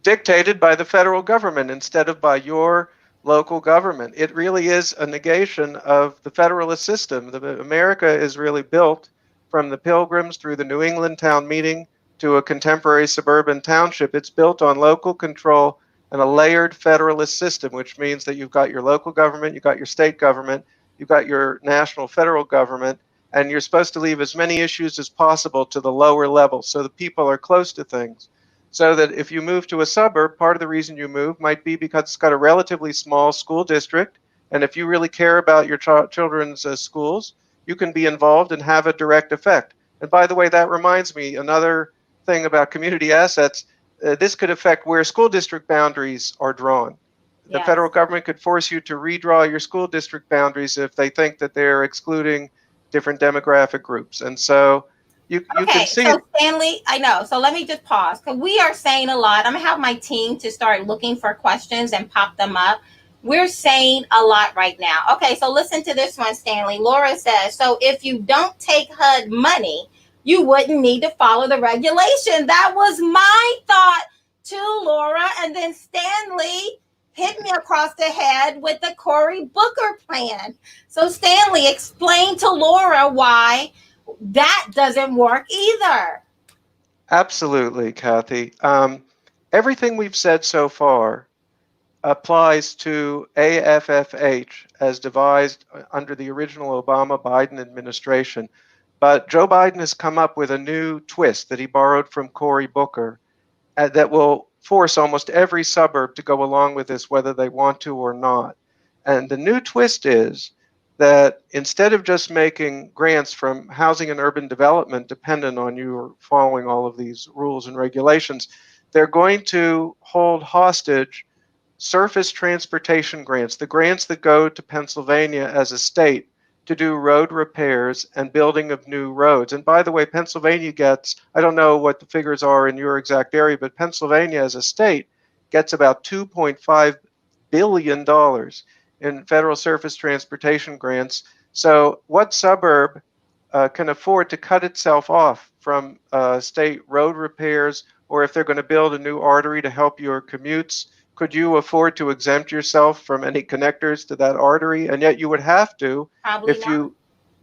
Dictated by the federal government instead of by your local government. It really is a negation of the federalist system. America is really built from the Pilgrims through the New England town meeting to a contemporary suburban township. It's built on local control and a layered federalist system, which means that you've got your local government, you've got your state government, you've got your national federal government, and you're supposed to leave as many issues as possible to the lower level so the people are close to things. So that if you move to a suburb, part of the reason you move might be because it's got a relatively small school district. And if you really care about your children's schools, you can be involved and have a direct effect. And by the way, that reminds me, another thing about community assets, this could affect where school district boundaries are drawn. The Yes. federal government could force you to redraw your school district boundaries if they think that they're excluding different demographic groups. And so you can Okay, see. so Stanley, I know. So let me just pause because we are saying a lot. I'm gonna have my team to start looking for questions and pop them up. We're saying a lot right now. Okay, so listen to this one, Stanley. Laura says, so if you don't take HUD money, you wouldn't need to follow the regulation. That was my thought too, Laura. And then Stanley hit me across the head with the Cory Booker plan. So Stanley, explain to Laura why that doesn't work either. Absolutely, Kathy. Everything we've said so far applies to AFFH as devised under the original Obama-Biden administration. But Joe Biden has come up with a new twist that he borrowed from Cory Booker that will force almost every suburb to go along with this, whether they want to or not. And the new twist is that instead of just making grants from housing and urban development dependent on you following all of these rules and regulations, they're going to hold hostage surface transportation grants, the grants that go to Pennsylvania as a state to do road repairs and building of new roads. And by the way, Pennsylvania gets, I don't know what the figures are in your exact area, but Pennsylvania as a state gets about $2.5 billion in federal surface transportation grants. So what suburb can afford to cut itself off from state road repairs, or if they're going to build a new artery to help your commutes, could you afford to exempt yourself from any connectors to that artery? And yet you would have to. Probably if not.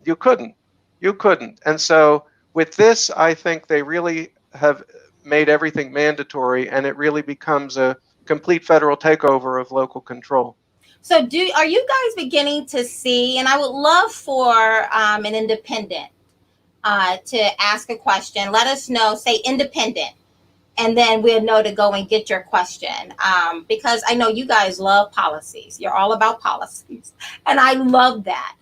you couldn't. And so with this, I think they really have made everything mandatory, and it really becomes a complete federal takeover of local control. So are you guys beginning to see, and I would love for an independent to ask a question. Let us know, say independent, and then we'll know to go and get your question. Because I know you guys love policies. You're all about policies. And I love that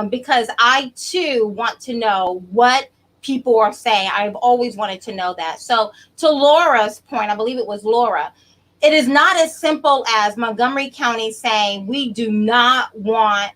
because I too want to know what people are saying. I've always wanted to know that. So to Laura's point, I believe it was Laura, it is not as simple as Montgomery County saying we do not want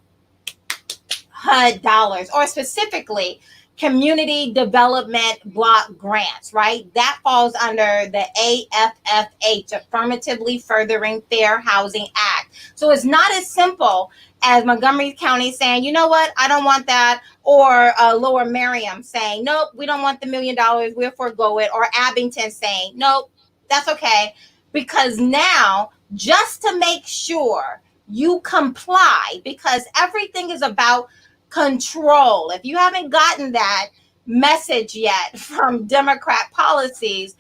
HUD dollars, or specifically community development block grants, right? That falls under the AFFH, Affirmatively Furthering Fair Housing Act. So it's not as simple as Montgomery County saying, you know what, I don't want that, or Lower Merion saying, nope, we don't want the $1 million, we'll forego it, or Abington saying, nope, that's okay. Because now, just to make sure you comply, because everything is about control. If you haven't gotten that message yet from Democrat policies,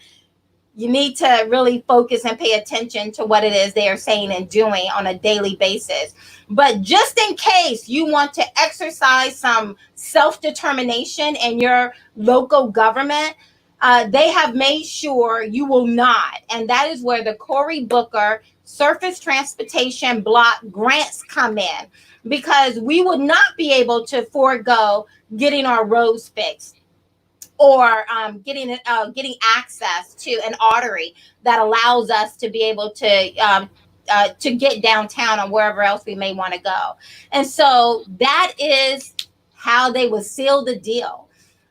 you need to really focus and pay attention to what it is they are saying and doing on a daily basis. But just in case you want to exercise some self-determination in your local government, they have made sure you will not. And that is where the Cory Booker surface transportation block grants come in, because we would not be able to forego getting our roads fixed, or getting access to an artery that allows us to be able to to get downtown or wherever else we may want to go. And so that is how they would seal the deal.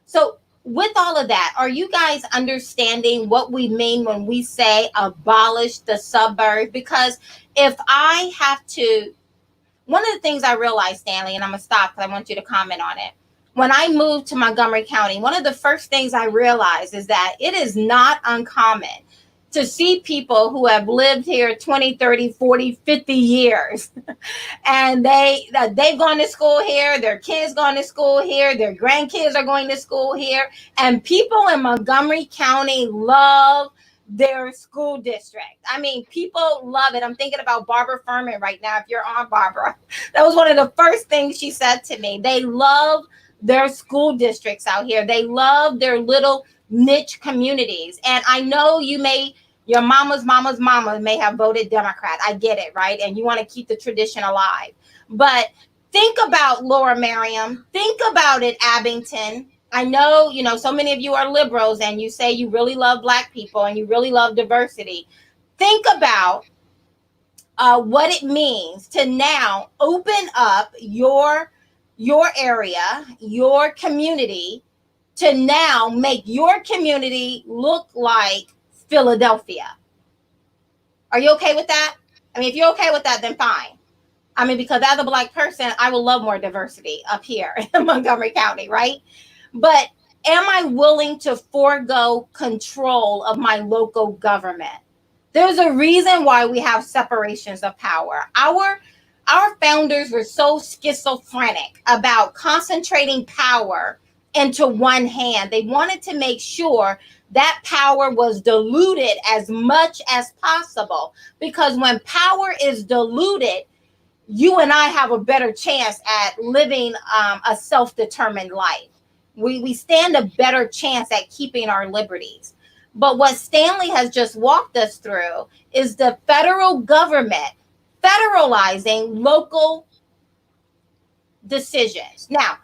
So with all of that, are you guys understanding what we mean when we say abolish the suburbs? Because if I have to, one of the things I realized, Stanley, and I'm gonna stop because I want you to comment on it. When I moved to Montgomery County, one of the first things I realized is that it is not uncommon to see people who have lived here 20, 30, 40, 50 years. And they've gone to school here, their kids gone to school here, their grandkids are going to school here. And people in Montgomery County love their school district. I mean, people love it. I'm thinking about Barbara Furman right now. If you're on, Barbara, that was one of the first things she said to me. They love their school districts out here. They love their little niche communities. And I know your mama's mama may have voted Democrat. I get it, right? And you want to keep the tradition alive. But think about Laura Merriam. Think about it, Abington. I know, so many of you are liberals and you say you really love Black people and you really love diversity. Think about what it means to now open up your area, your community, to now make your community look like Philadelphia. Are you okay with that? I mean, if you're okay with that, then fine. I mean, because as a Black person, I would love more diversity up here in Montgomery County, right? But am I willing to forego control of my local government? There's a reason why we have separations of power. Our founders were so schizophrenic about concentrating power into one hand. They wanted to make sure that power was diluted as much as possible, because when power is diluted, you and I have a better chance at living a self-determined life. We stand a better chance at keeping our liberties. But what Stanley has just walked us through is the federal government federalizing local decisions. Now,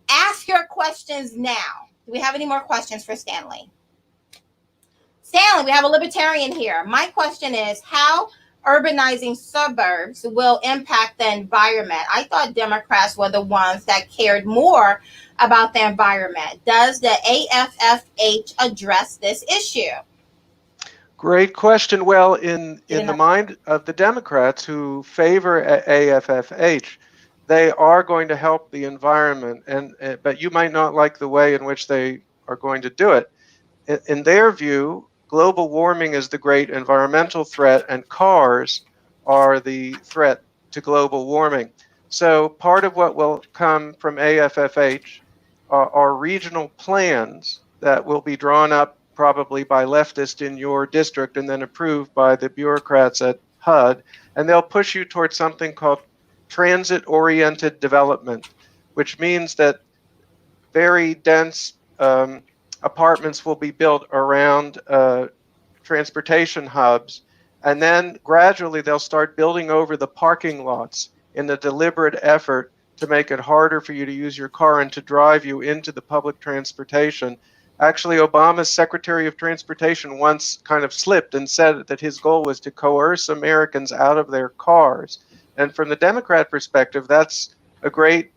ask your questions now. Do we have any more questions for Stanley? Stanley, we have a libertarian here. My question is, how urbanizing suburbs will impact the environment? I thought Democrats were the ones that cared more about the environment. Does the AFFH address this issue? Great question. Well, in the mind of the Democrats who favor AFFH, they are going to help the environment, but you might not like the way in which they are going to do it. In their view, global warming is the great environmental threat, and cars are the threat to global warming. So part of what will come from AFFH are regional plans that will be drawn up probably by leftists in your district and then approved by the bureaucrats at HUD. And they'll push you towards something called transit-oriented development, which means that very dense apartments will be built around transportation hubs, and then gradually they'll start building over the parking lots in a deliberate effort to make it harder for you to use your car and to drive you into the public transportation. Actually, Obama's Secretary of Transportation once kind of slipped and said that his goal was to coerce Americans out of their cars. And from the Democrat perspective, that's a great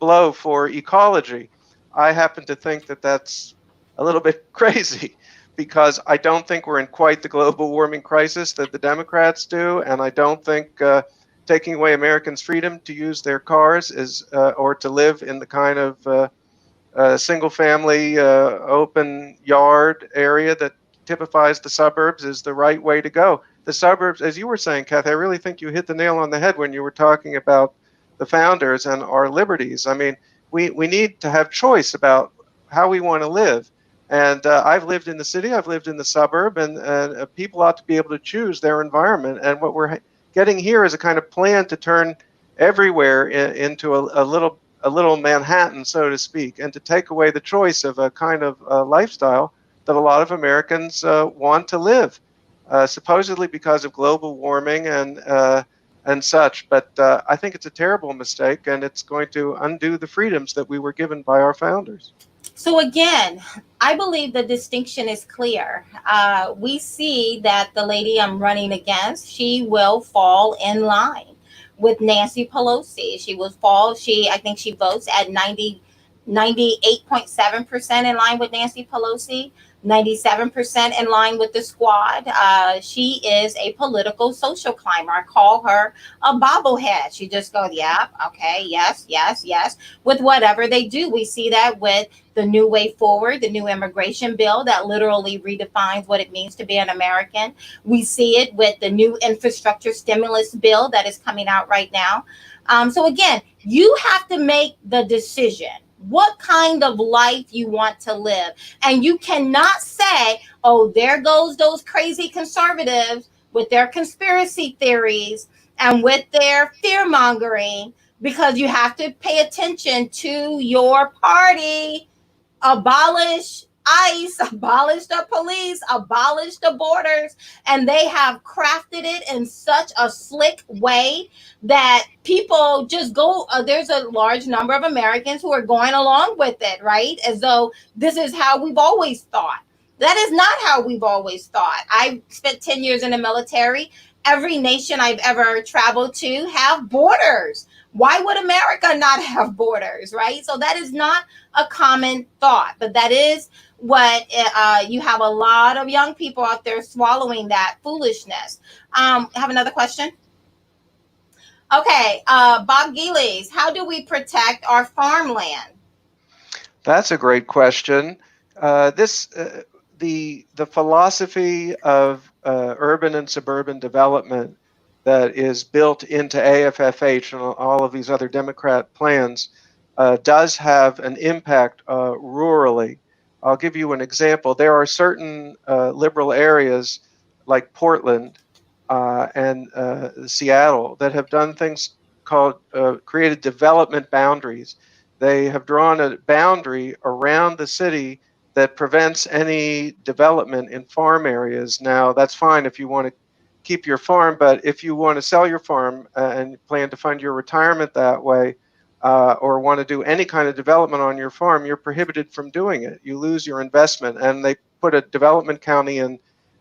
blow for ecology. I happen to think that that's a little bit crazy, because I don't think we're in quite the global warming crisis that the Democrats do, and I don't think taking away Americans' freedom to use their cars is, or to live in the kind of single-family open yard area that typifies the suburbs is the right way to go. The suburbs, as you were saying, Kathy, I really think you hit the nail on the head when you were talking about the founders and our liberties. I mean, we need to have choice about how we want to live. And I've lived in the city, I've lived in the suburb, and people ought to be able to choose their environment. And what we're getting here is a kind of plan to turn everywhere into a little Manhattan, so to speak, and to take away the choice of a kind of lifestyle that a lot of Americans want to live, supposedly because of global warming and such. But I think it's a terrible mistake, and it's going to undo the freedoms that we were given by our founders. So again, I believe the distinction is clear. We see that the lady I'm running against, she will fall in line with Nancy Pelosi. She will fall. I think she votes at 98.7% in line with Nancy Pelosi, 97% in line with the squad. She is a political social climber. I call her a bobblehead. She just goes, yeah, okay, yes, yes, yes, with whatever they do. We see that with the new way forward, the new immigration bill that literally redefines what it means to be an American. We see it with the new infrastructure stimulus bill that is coming out right now. So again, you have to make the decision what kind of life you want to live. And you cannot say, oh, there goes those crazy conservatives with their conspiracy theories and with their fear mongering, because you have to pay attention to your party. Abolish ICE, abolish the police, abolish the borders. And they have crafted it in such a slick way that people just go, there's a large number of Americans who are going along with it, right? As though this is how we've always thought. That is not how we've always thought. I spent 10 years in the military. Every nation I've ever traveled to have borders. Why would America not have borders, right? So that is not a common thought, but that is what you have a lot of young people out there swallowing that foolishness. I have another question. Okay, Bob Gillies, how do we protect our farmland? That's a great question. The philosophy of urban and suburban development that is built into AFFH and all of these other Democrat plans does have an impact rurally. I'll give you an example. There are certain liberal areas like Portland and Seattle that have done things called created development boundaries. They have drawn a boundary around the city that prevents any development in farm areas. Now, that's fine if you want to keep your farm, but if you want to sell your farm and plan to fund your retirement that way, or want to do any kind of development on your farm, you're prohibited from doing it. You lose your investment. And they put a development county in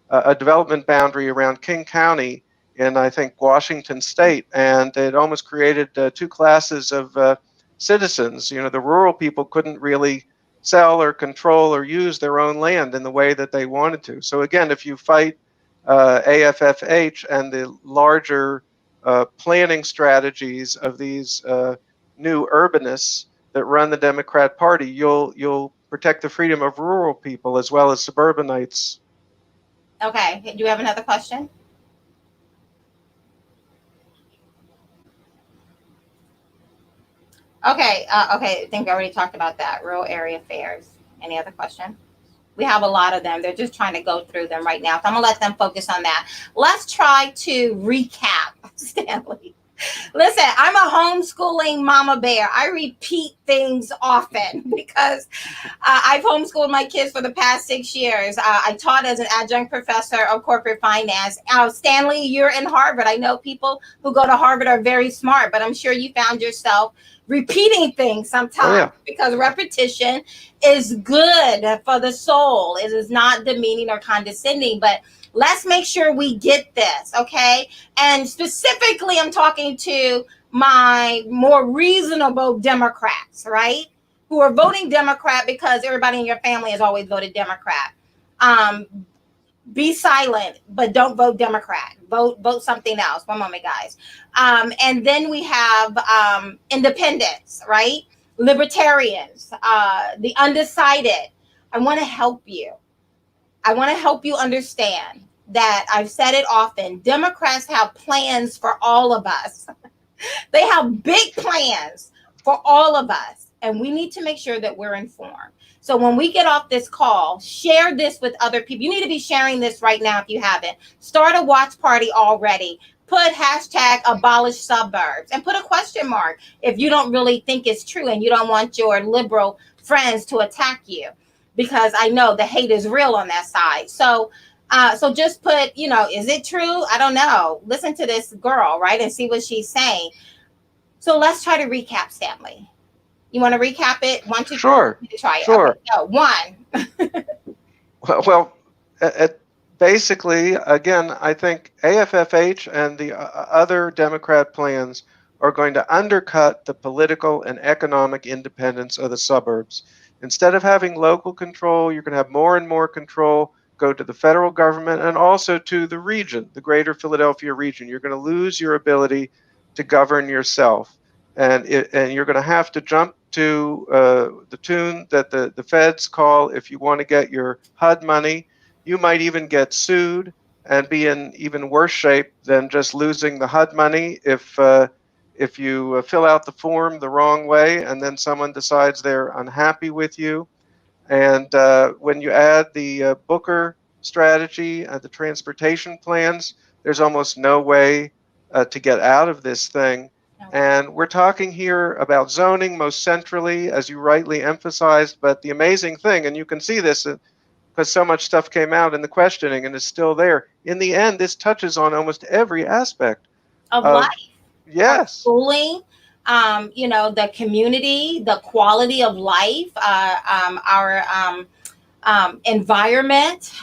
a development boundary around King County in, I think, Washington State, and it almost created two classes of citizens. You know, the rural people couldn't really sell or control or use their own land in the way that they wanted to. So again, if you fight AFFH and the larger planning strategies of these new urbanists that run the Democrat Party, you'll protect the freedom of rural people as well as suburbanites. Okay, do you have another question? Okay, I think we already talked about that. Rural area fairs. Any other question? We have a lot of them. They're just trying to go through them right now. So I'm going to let them focus on that. Let's try to recap, Stanley. Listen, I'm a homeschooling mama bear. I repeat things often because I've homeschooled my kids for the past 6 years. I taught as an adjunct professor of corporate finance. Stanley, you're in Harvard. I know people who go to Harvard are very smart, but I'm sure you found yourself repeating things sometimes because repetition is good for the soul. It is not demeaning or condescending, but let's make sure we get this, okay? And specifically, I'm talking to my more reasonable Democrats, right? Who are voting Democrat because everybody in your family has always voted Democrat. Be silent, but don't vote Democrat. Vote something else. One moment, guys. And then we have independents, right? Libertarians, the undecided. I want to help you. I want to help you understand that I've said it often. Democrats have plans for all of us. They have big plans for all of us. And we need to make sure that we're informed. So when we get off this call, share this with other people. You need to be sharing this right now if you haven't. Start a watch party already. Put hashtag abolish suburbs and put a question mark if you don't really think it's true and you don't want your liberal friends to attack you, because I know the hate is real on that side. So just put, is it true? I don't know. Listen to this girl, right? And see what she's saying. So let's try to recap, Stanley. You want to recap it? 1, 2, 3. Sure, Try it. sure. Okay. So 1. Well, basically, again, I think AFFH and the other Democrat plans are going to undercut the political and economic independence of the suburbs. Instead of having local control, you're going to have more and more control go to the federal government and also to the region, the greater Philadelphia region. You're going to lose your ability to govern yourself. And you're going to have to jump to the tune that the feds call if you want to get your HUD money. You might even get sued and be in even worse shape than just losing the HUD money if you fill out the form the wrong way and then someone decides they're unhappy with you. And when you add the Booker strategy and the transportation plans, there's almost no way to get out of this thing. And we're talking here about zoning most centrally, as you rightly emphasized. But the amazing thing, and you can see this because so much stuff came out in the questioning and is still there, in the end, this touches on almost every aspect Of of, life. yes. Schooling, the community, the quality of life, our environment,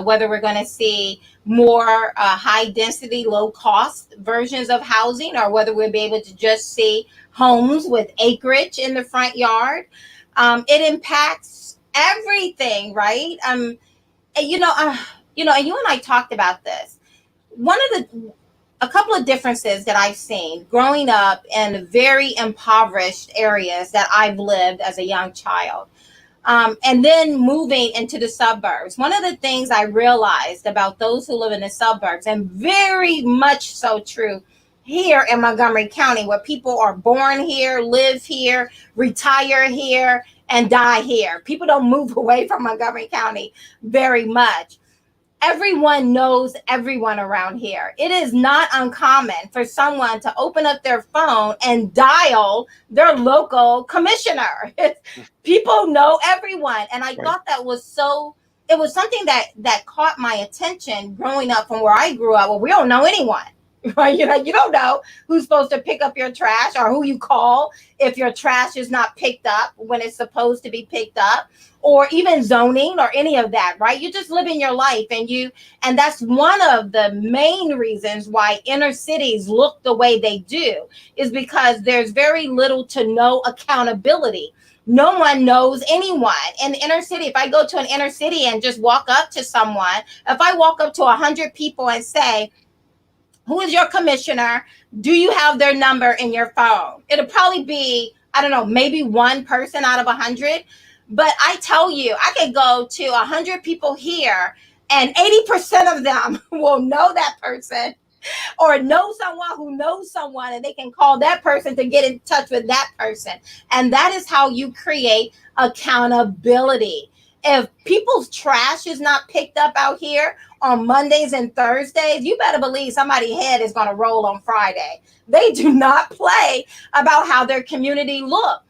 whether we're going to see more high density, low cost versions of housing, or whether we'll be able to just see homes with acreage in the front yard. It impacts everything, right? And you and I talked about this. A couple of differences that I've seen growing up in very impoverished areas that I've lived as a young child. And then moving into the suburbs. One of the things I realized about those who live in the suburbs, and very much so true here in Montgomery County, where people are born here, live here, retire here, and die here. People don't move away from Montgomery County very much. Everyone knows everyone around here. It is not uncommon for someone to open up their phone and dial their local commissioner. People know everyone. And I thought that was it was something that caught my attention growing up from where I grew up. Well, we don't know anyone, right? You don't know who's supposed to pick up your trash or who you call if your trash is not picked up when it's supposed to be picked up, or even zoning or any of that, right? You're just living your life, and that's one of the main reasons why inner cities look the way they do, is because there's very little to no accountability. No one knows anyone in the inner city. If I go to an inner city and just walk up to someone, if I walk up to 100 people and say, who is your commissioner? Do you have their number in your phone? It'll probably be, I don't know, maybe one person out of 100. But I tell you, I could go to 100 people here and 80% of them will know that person or know someone who knows someone, and they can call that person to get in touch with that person. And that is how you create accountability. If people's trash is not picked up out here on Mondays and Thursdays, you better believe somebody's head is going to roll on Friday. They do not play about how their community looks.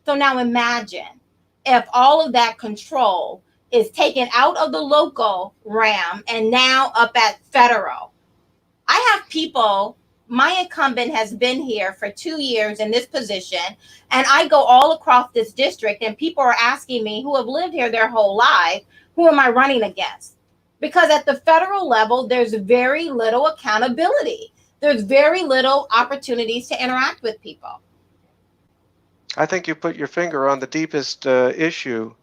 So now imagine if all of that control is taken out of the local realm and now up at federal. I have people, my incumbent has been here for 2 years in this position, and I go all across this district and people are asking me, who have lived here their whole life, who am I running against? Because at the federal level, there's very little accountability. There's very little opportunities to interact with people. I think you put your finger on the deepest issue,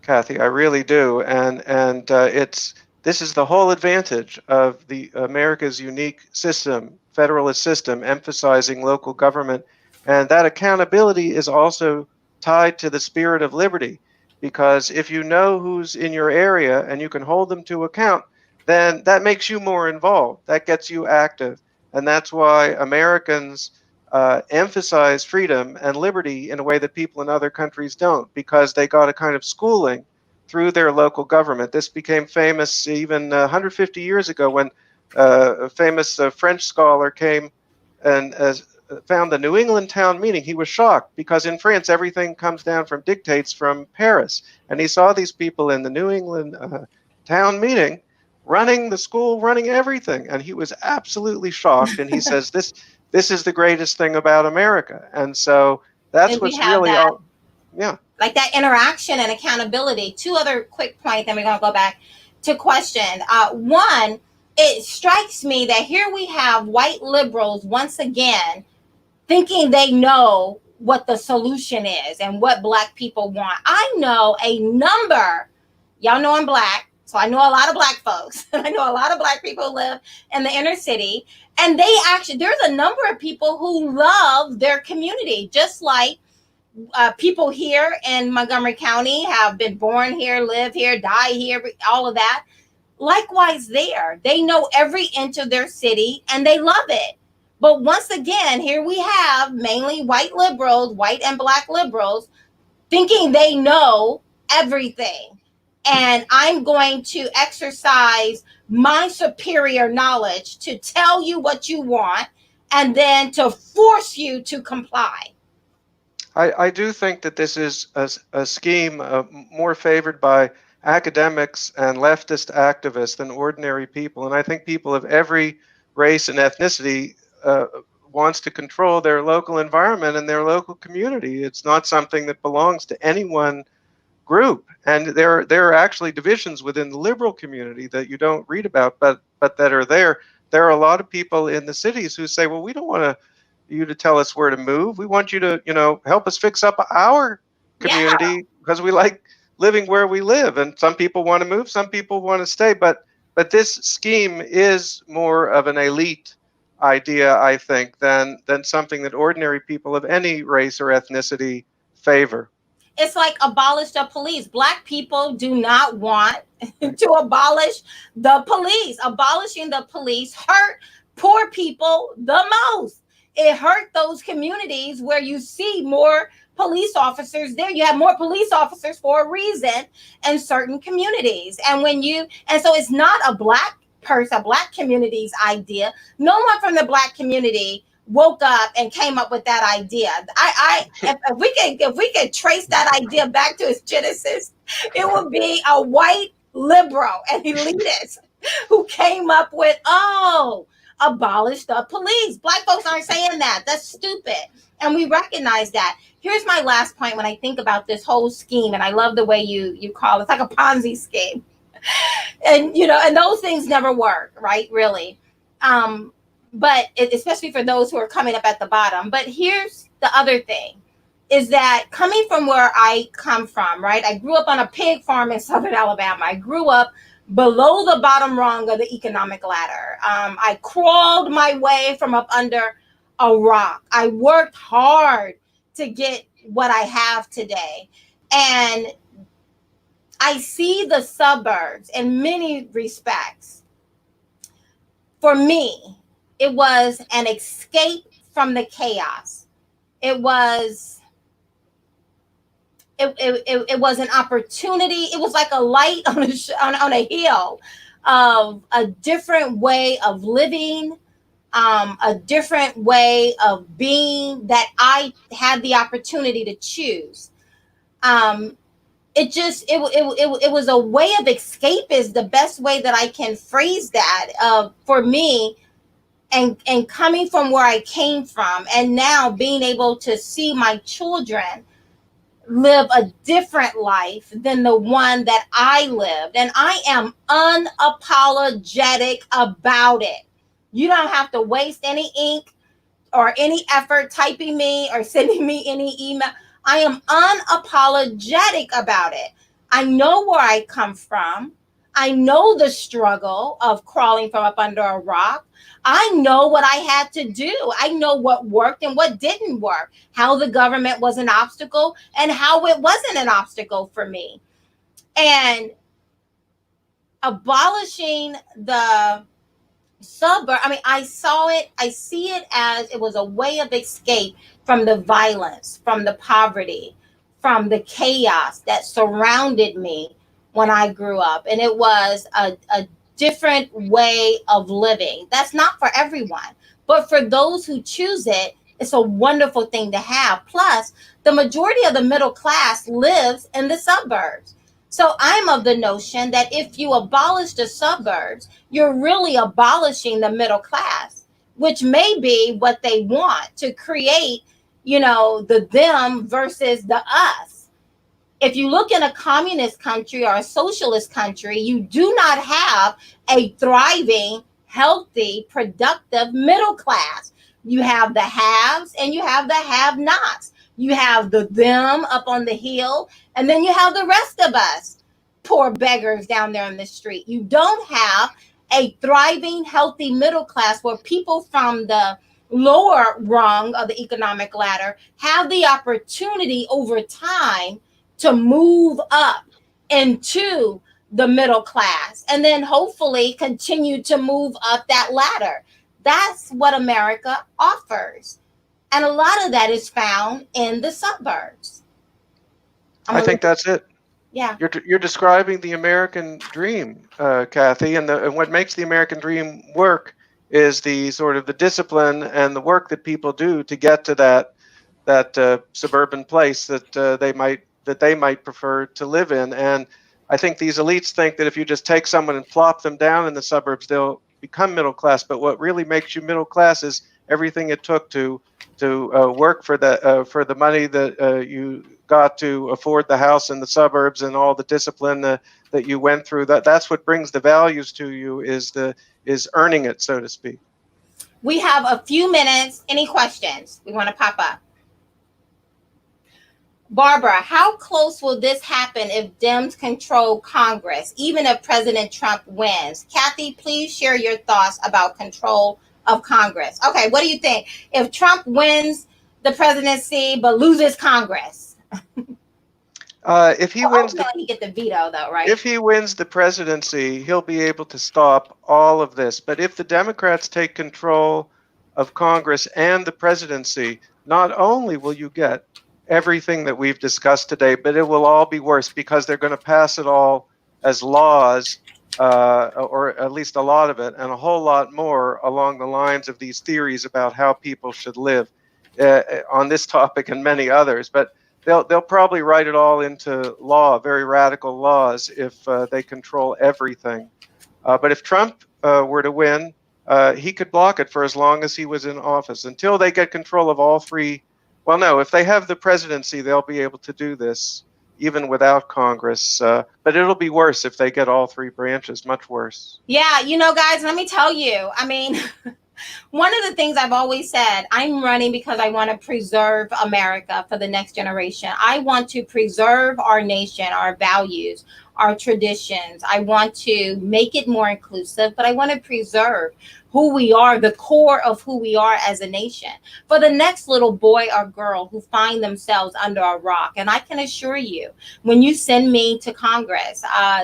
Kathy. I really do, and this is the whole advantage of the America's unique system, federalist system, emphasizing local government, and that accountability is also tied to the spirit of liberty. Because if you know who's in your area and you can hold them to account, then that makes you more involved. That gets you active, and that's why Americans emphasize freedom and liberty in a way that people in other countries don't, because they got a kind of schooling through their local government. This became famous even 150 years ago when a famous French scholar came and found the New England town meeting. He was shocked because in France, everything comes down from dictates from Paris. And he saw these people in the New England town meeting running the school, running everything. And he was absolutely shocked. And he says, this is the greatest thing about America. And so That's And we what's have really that, all. Yeah. like that interaction and accountability. Two other quick points, then we're going to go back to question. One, it strikes me that here we have white liberals once again thinking they know what the solution is and what Black people want. I know a number, y'all know I'm Black, so I know a lot of Black folks. I know a lot of Black people live in the inner city, and they actually, there's a number of people who love their community, just like people here in Montgomery County have been born here, live here, die here, all of that. Likewise, there, they know every inch of their city and they love it. But once again, here we have mainly white liberals, white and Black liberals, thinking they know everything. And I'm going to exercise my superior knowledge to tell you what you want and then to force you to comply. I do think that this is a scheme more favored by academics and leftist activists than ordinary people. And I think people of every race and ethnicity wants to control their local environment and their local community. It's not something that belongs to any one group. And there are actually divisions within the liberal community that you don't read about, but that are there. There are a lot of people in the cities who say, well, we don't want you to tell us where to move. We want you to, help us fix up our Yeah. community because we like living where we live. And some people want to move, some people want to stay. But this scheme is more of an elite idea, I think, than something that ordinary people of any race or ethnicity favor. It's like abolish the police. Black people do not want Right. to abolish the police. Abolishing the police hurt poor people the most. It hurt those communities where you see more police officers there. You have more police officers for a reason in certain communities. And so it's not a Black person, a Black community's idea. No one from the Black community woke up and came up with that idea. If we could trace that idea back to its genesis, it would be a white liberal and elitist who came up with, abolish the police. Black folks aren't saying that. That's stupid. And we recognize that. Here's my last point when I think about this whole scheme, and I love the way you call it. It's like a Ponzi scheme. And those things never work, right? Really. But especially for those who are coming up at the bottom. But here's the other thing is that coming from where I come from, right? I grew up on a pig farm in Southern Alabama. I grew up below the bottom rung of the economic ladder. I crawled my way from up under a rock. I worked hard to get what I have today. And I see the suburbs in many respects. For me, it was an escape from the chaos. It was an opportunity. It was like a light on a hill of a different way of living, a different way of being that I had the opportunity to choose. It was a way of escape is the best way that I can phrase that for me. And coming from where I came from, and now being able to see my children live a different life than the one that I lived. And I am unapologetic about it. You don't have to waste any ink or any effort typing me or sending me any email. I am unapologetic about it. I know where I come from. I know the struggle of crawling from up under a rock. I know what I had to do. I know what worked and what didn't work, how the government was an obstacle and how it wasn't an obstacle for me. And abolishing the suburb, I see it as it was a way of escape from the violence, from the poverty, from the chaos that surrounded me when I grew up. And it was a different way of living. That's not for everyone, but for those who choose it, it's a wonderful thing to have. Plus, the majority of the middle class lives in the suburbs. So I'm of the notion that if you abolish the suburbs, you're really abolishing the middle class, which may be what they want, to create the them versus the us. If you look in a communist country or a socialist country, you do not have a thriving, healthy, productive middle class. You have the haves and you have the have-nots. You have the them up on the hill, and then you have the rest of us, poor beggars down there in the street. You don't have a thriving, healthy middle class where people from the lower rung of the economic ladder have the opportunity over time to move up into the middle class and then hopefully continue to move up that ladder. That's what America offers. And a lot of that is found in the suburbs. I think that's it. Yeah. You're describing the American dream, Kathy, and what makes the American dream work is the sort of the discipline and the work that people do to get to that suburban place that they might prefer to live in. And I think these elites think that if you just take someone and plop them down in the suburbs, they'll become middle class. But what really makes you middle class is everything it took to work for the money that you got to afford the house in the suburbs and all the discipline that you went through. That's what brings the values to you, is earning it, so to speak. We have a few minutes. Any questions we want to pop up? Barbara, how close will this happen if Dems control Congress, even if President Trump wins? Kathy, please share your thoughts about control of Congress. Okay, what do you think? If Trump wins the presidency but loses Congress? If he wins, he get the veto, though, right? If he wins the presidency, he'll be able to stop all of this. But if the Democrats take control of Congress and the presidency, not only will you get everything that we've discussed today, but it will all be worse, because they're going to pass it all as laws, or at least a lot of it, and a whole lot more along the lines of these theories about how people should live on this topic and many others. But they'll probably write it all into law, very radical laws, if they control everything. But if Trump were to win, he could block it for as long as he was in office, until they get control of all three. Well, no, if they have the presidency, they'll be able to do this even without Congress. But it'll be worse if they get all three branches, much worse. Yeah, guys, let me tell you, I mean, one of the things I've always said, I'm running because I want to preserve America for the next generation. I want to preserve our nation, our values, our traditions. I want to make it more inclusive, but I want to preserve who we are, the core of who we are as a nation, for the next little boy or girl who find themselves under a rock. And I can assure you, when you send me to Congress,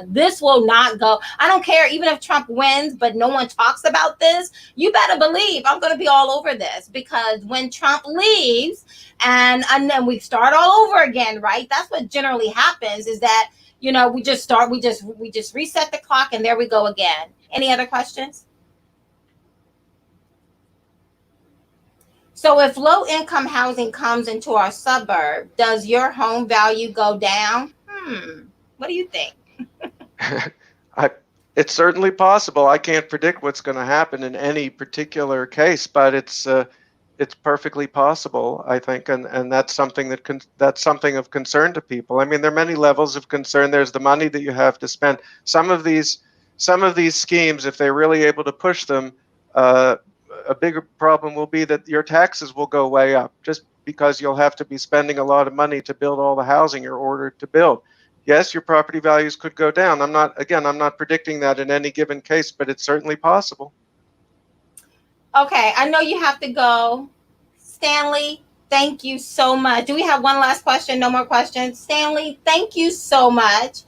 this will not go. I don't care even if Trump wins, but no one talks about this. You better believe I'm going to be all over this, because when Trump leaves and then we start all over again, right? That's what generally happens, is that, we just reset the clock and there we go again. Any other questions? So if low-income housing comes into our suburb, does your home value go down? What do you think? It's certainly possible. I can't predict what's going to happen in any particular case, but it's perfectly possible, I think, and that's something that's something of concern to people. I mean, there are many levels of concern. There's the money that you have to spend. Some of these schemes, if they're really able to push them, a bigger problem will be that your taxes will go way up, just because you'll have to be spending a lot of money to build all the housing you're ordered to build. Yes, your property values could go down. I'm not predicting that in any given case, but it's certainly possible. Okay, I know you have to go. Stanley, thank you so much. Do we have one last question? No more questions? Stanley, thank you so much.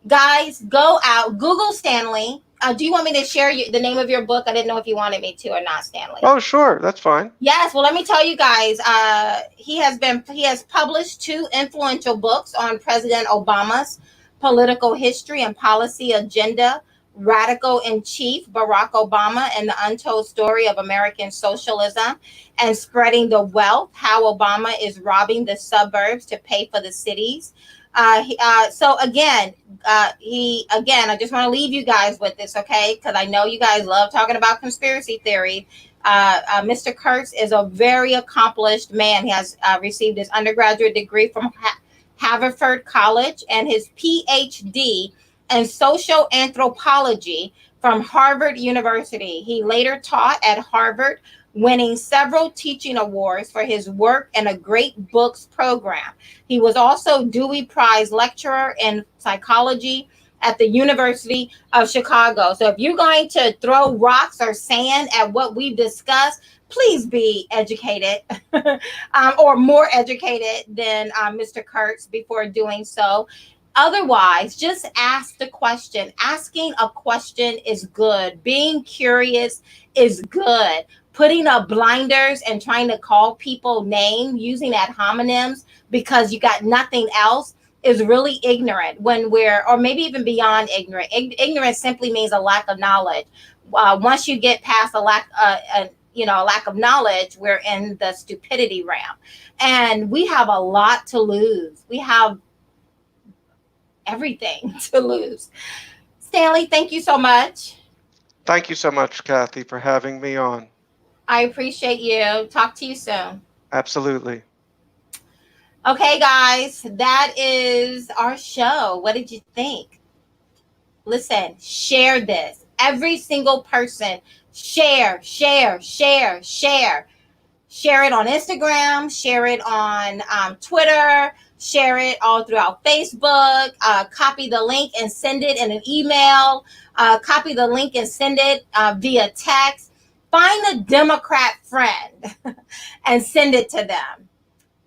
Guys, go out, Google Stanley. Do you want me to share the name of your book? I didn't know if you wanted me to or not, Stanley. Oh, sure. That's fine. Yes. Well, let me tell you guys, he has published 2 influential books on President Obama's political history and policy agenda: Radical in Chief, Barack Obama and the Untold Story of American Socialism, and Spreading the Wealth, How Obama is Robbing the Suburbs to Pay for the Cities. So again, I just want to leave you guys with this, okay? Because I know you guys love talking about conspiracy theory. Mr. Kurtz is a very accomplished man. He has received his undergraduate degree from Haverford College and his PhD in social anthropology from Harvard University. He later taught at Harvard, winning several teaching awards for his work in a great books program. He was also Dewey Prize lecturer in psychology at the University of Chicago. So if you're going to throw rocks or sand at what we've discussed, please be educated or more educated than Mr. Kurtz before doing so. Otherwise, just ask the question. Asking a question is good. Being curious is good. Putting up blinders and trying to call people names, using ad hominems because you got nothing else, is really ignorant when we're, or maybe even beyond ignorant. Ignorance simply means a lack of knowledge. Once you get past a lack of knowledge, we're in the stupidity realm. And we have a lot to lose. We have everything to lose. Stanley, thank you so much. Thank you so much, Kathy, for having me on. I appreciate you. Talk to you soon. Absolutely. Okay, guys, that is our show. What did you think? Listen, share this. Every single person, share. Share it on Instagram, share it on Twitter, share it all throughout Facebook. Copy the link and send it in an email. Copy the link and send it via text. Find a Democrat friend and send it to them.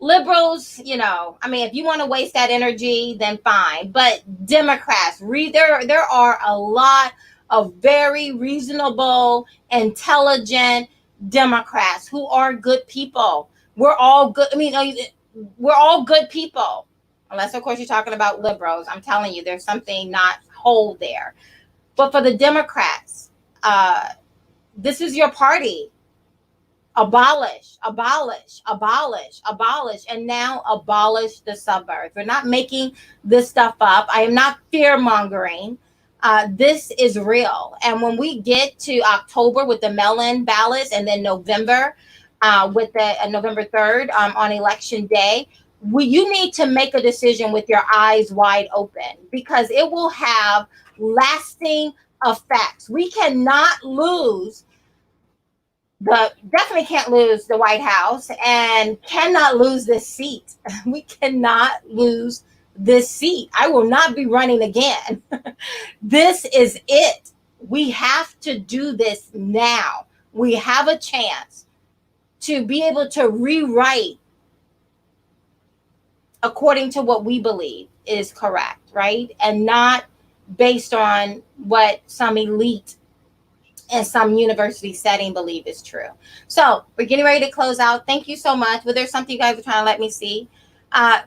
Liberals, if you want to waste that energy, then fine. But Democrats, there are a lot of very reasonable, intelligent Democrats who are good people. We're all good. We're all good people. Unless, of course, you're talking about liberals. I'm telling you, there's something not whole there. But for the Democrats, this is your party. Abolish, and now abolish the suburbs. We're not making this stuff up. I am not fear mongering. This is real. And when we get to October with the mail-in ballots, and then November with the November 3rd on election day, you need to make a decision with your eyes wide open, because it will have lasting effects. We cannot lose. Definitely can't lose the White House, and cannot lose this seat. We cannot lose this seat. I will not be running again. This is it. We have to do this now. We have a chance to be able to rewrite according to what we believe is correct, right? And not based on what some elite and some university setting believe is true. So we're getting ready to close out. Thank you so much. Was there something you guys are trying to let me see?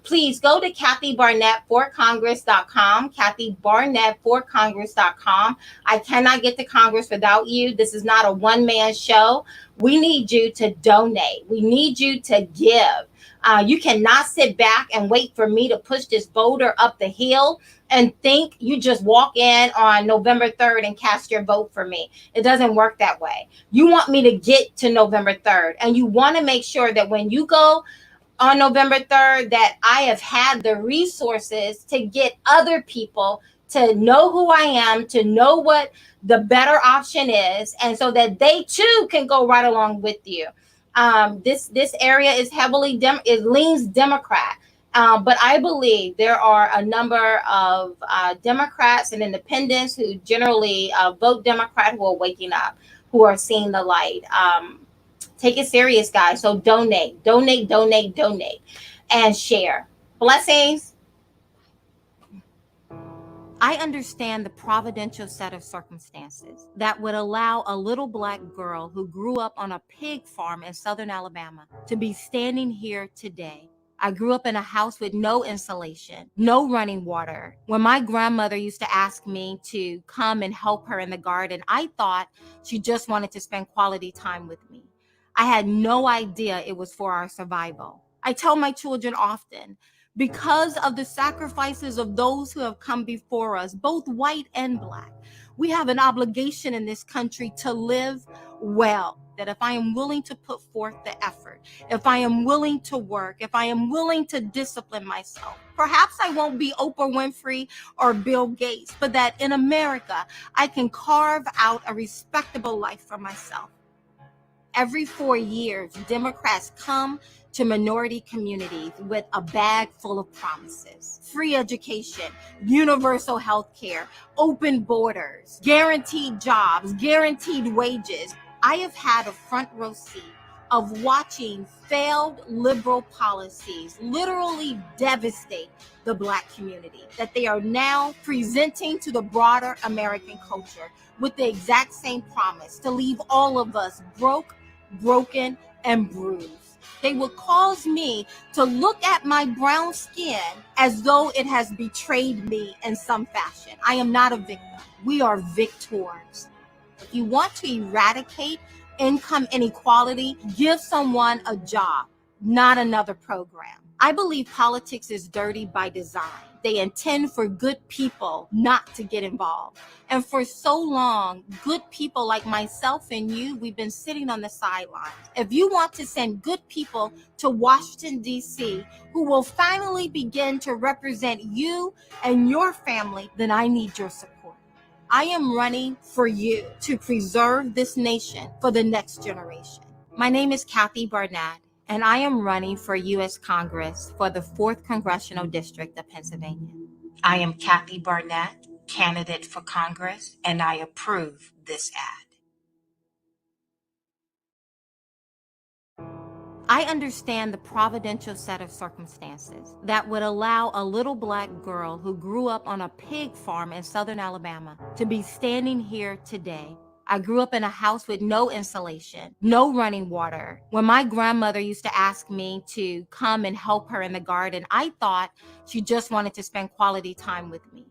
Please go to KathyBarnettForCongress.com, KathyBarnettForCongress.com. I cannot get to Congress without you. This is not a one-man show. We need you to donate. We need you to give. You cannot sit back and wait for me to push this boulder up the hill and think you just walk in on November 3rd and cast your vote for me. It doesn't work that way. You want me to get to November 3rd, and you want to make sure that when you go on November 3rd, that I have had the resources to get other people to know who I am, to know what the better option is, and so that they too can go right along with you. This area is heavily it leans Democrat. But I believe there are a number of Democrats and independents who generally vote Democrat who are waking up, who are seeing the light. Take it serious, guys. So donate, and share. Blessings. I understand the providential set of circumstances that would allow a little Black girl who grew up on a pig farm in southern Alabama to be standing here today. I grew up in a house with no insulation, no running water. When my grandmother used to ask me to come and help her in the garden, I thought she just wanted to spend quality time with me. I had no idea it was for our survival. I tell my children often, because of the sacrifices of those who have come before us, both white and Black, we have an obligation in this country to live well. that if I am willing to put forth the effort, if I am willing to work, if I am willing to discipline myself, perhaps I won't be Oprah Winfrey or Bill Gates, but that in America, I can carve out a respectable life for myself. Every 4 years, Democrats come to minority communities with a bag full of promises: free education, universal health care, open borders, guaranteed jobs, guaranteed wages. I have had a front row seat of watching failed liberal policies literally devastate the Black community, that they are now presenting to the broader American culture with the exact same promise to leave all of us broke, broken, and bruised. They will cause me to look at my brown skin as though it has betrayed me in some fashion. I am not a victim. We are victors. If you want to eradicate income inequality, give someone a job, not another program. I believe politics is dirty by design. They intend for good people not to get involved. And for so long, good people like myself and you, we've been sitting on the sidelines. If you want to send good people to Washington, D.C., who will finally begin to represent you and your family, then I need your support. I am running for you to preserve this nation for the next generation. My name is Kathy Barnett, and I am running for U.S. Congress for the 4th Congressional District of Pennsylvania. I am Kathy Barnett, candidate for Congress, and I approve this ad. I understand the providential set of circumstances that would allow a little Black girl who grew up on a pig farm in southern Alabama to be standing here today. I grew up in a house with no insulation, no running water. When my grandmother used to ask me to come and help her in the garden, I thought she just wanted to spend quality time with me.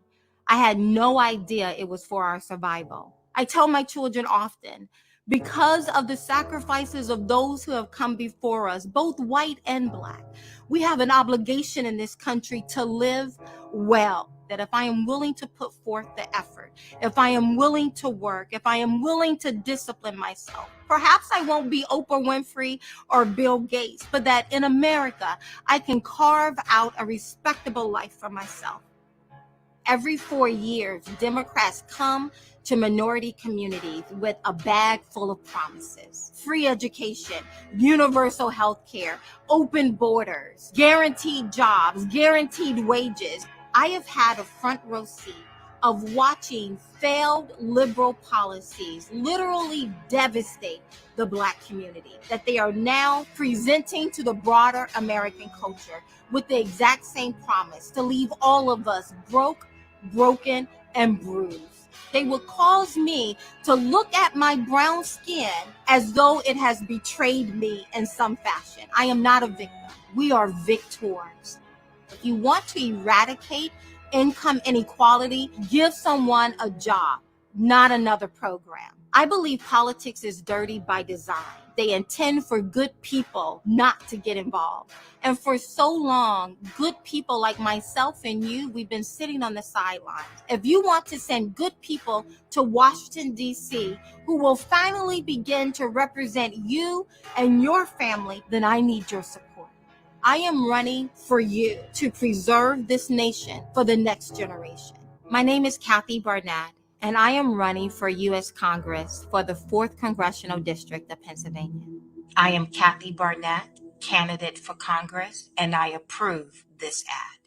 I had no idea it was for our survival. I tell my children often, because of the sacrifices of those who have come before us, both white and Black, we have an obligation in this country to live well. That if I am willing to put forth the effort, if I am willing to work, if I am willing to discipline myself, perhaps I won't be Oprah Winfrey or Bill Gates, but that in America, I can carve out a respectable life for myself. Every 4 years, Democrats come to minority communities with a bag full of promises: free education, universal health care, open borders, guaranteed jobs, guaranteed wages. I have had a front row seat of watching failed liberal policies literally devastate the Black community, that they are now presenting to the broader American culture with the exact same promise to leave all of us broke, broken, and bruised. They will cause me to look at my brown skin as though it has betrayed me in some fashion. I am not a victim. We are victors. If you want to eradicate income inequality, give someone a job, not another program. I believe politics is dirty by design. They intend for good people not to get involved. And for so long, good people like myself and you, we've been sitting on the sidelines. If you want to send good people to Washington, D.C., who will finally begin to represent you and your family, then I need your support. I am running for you to preserve this nation for the next generation. My name is Kathy Barnett, and I am running for U.S. Congress for the 4th Congressional District of Pennsylvania. I am Kathy Barnett, candidate for Congress, and I approve this ad.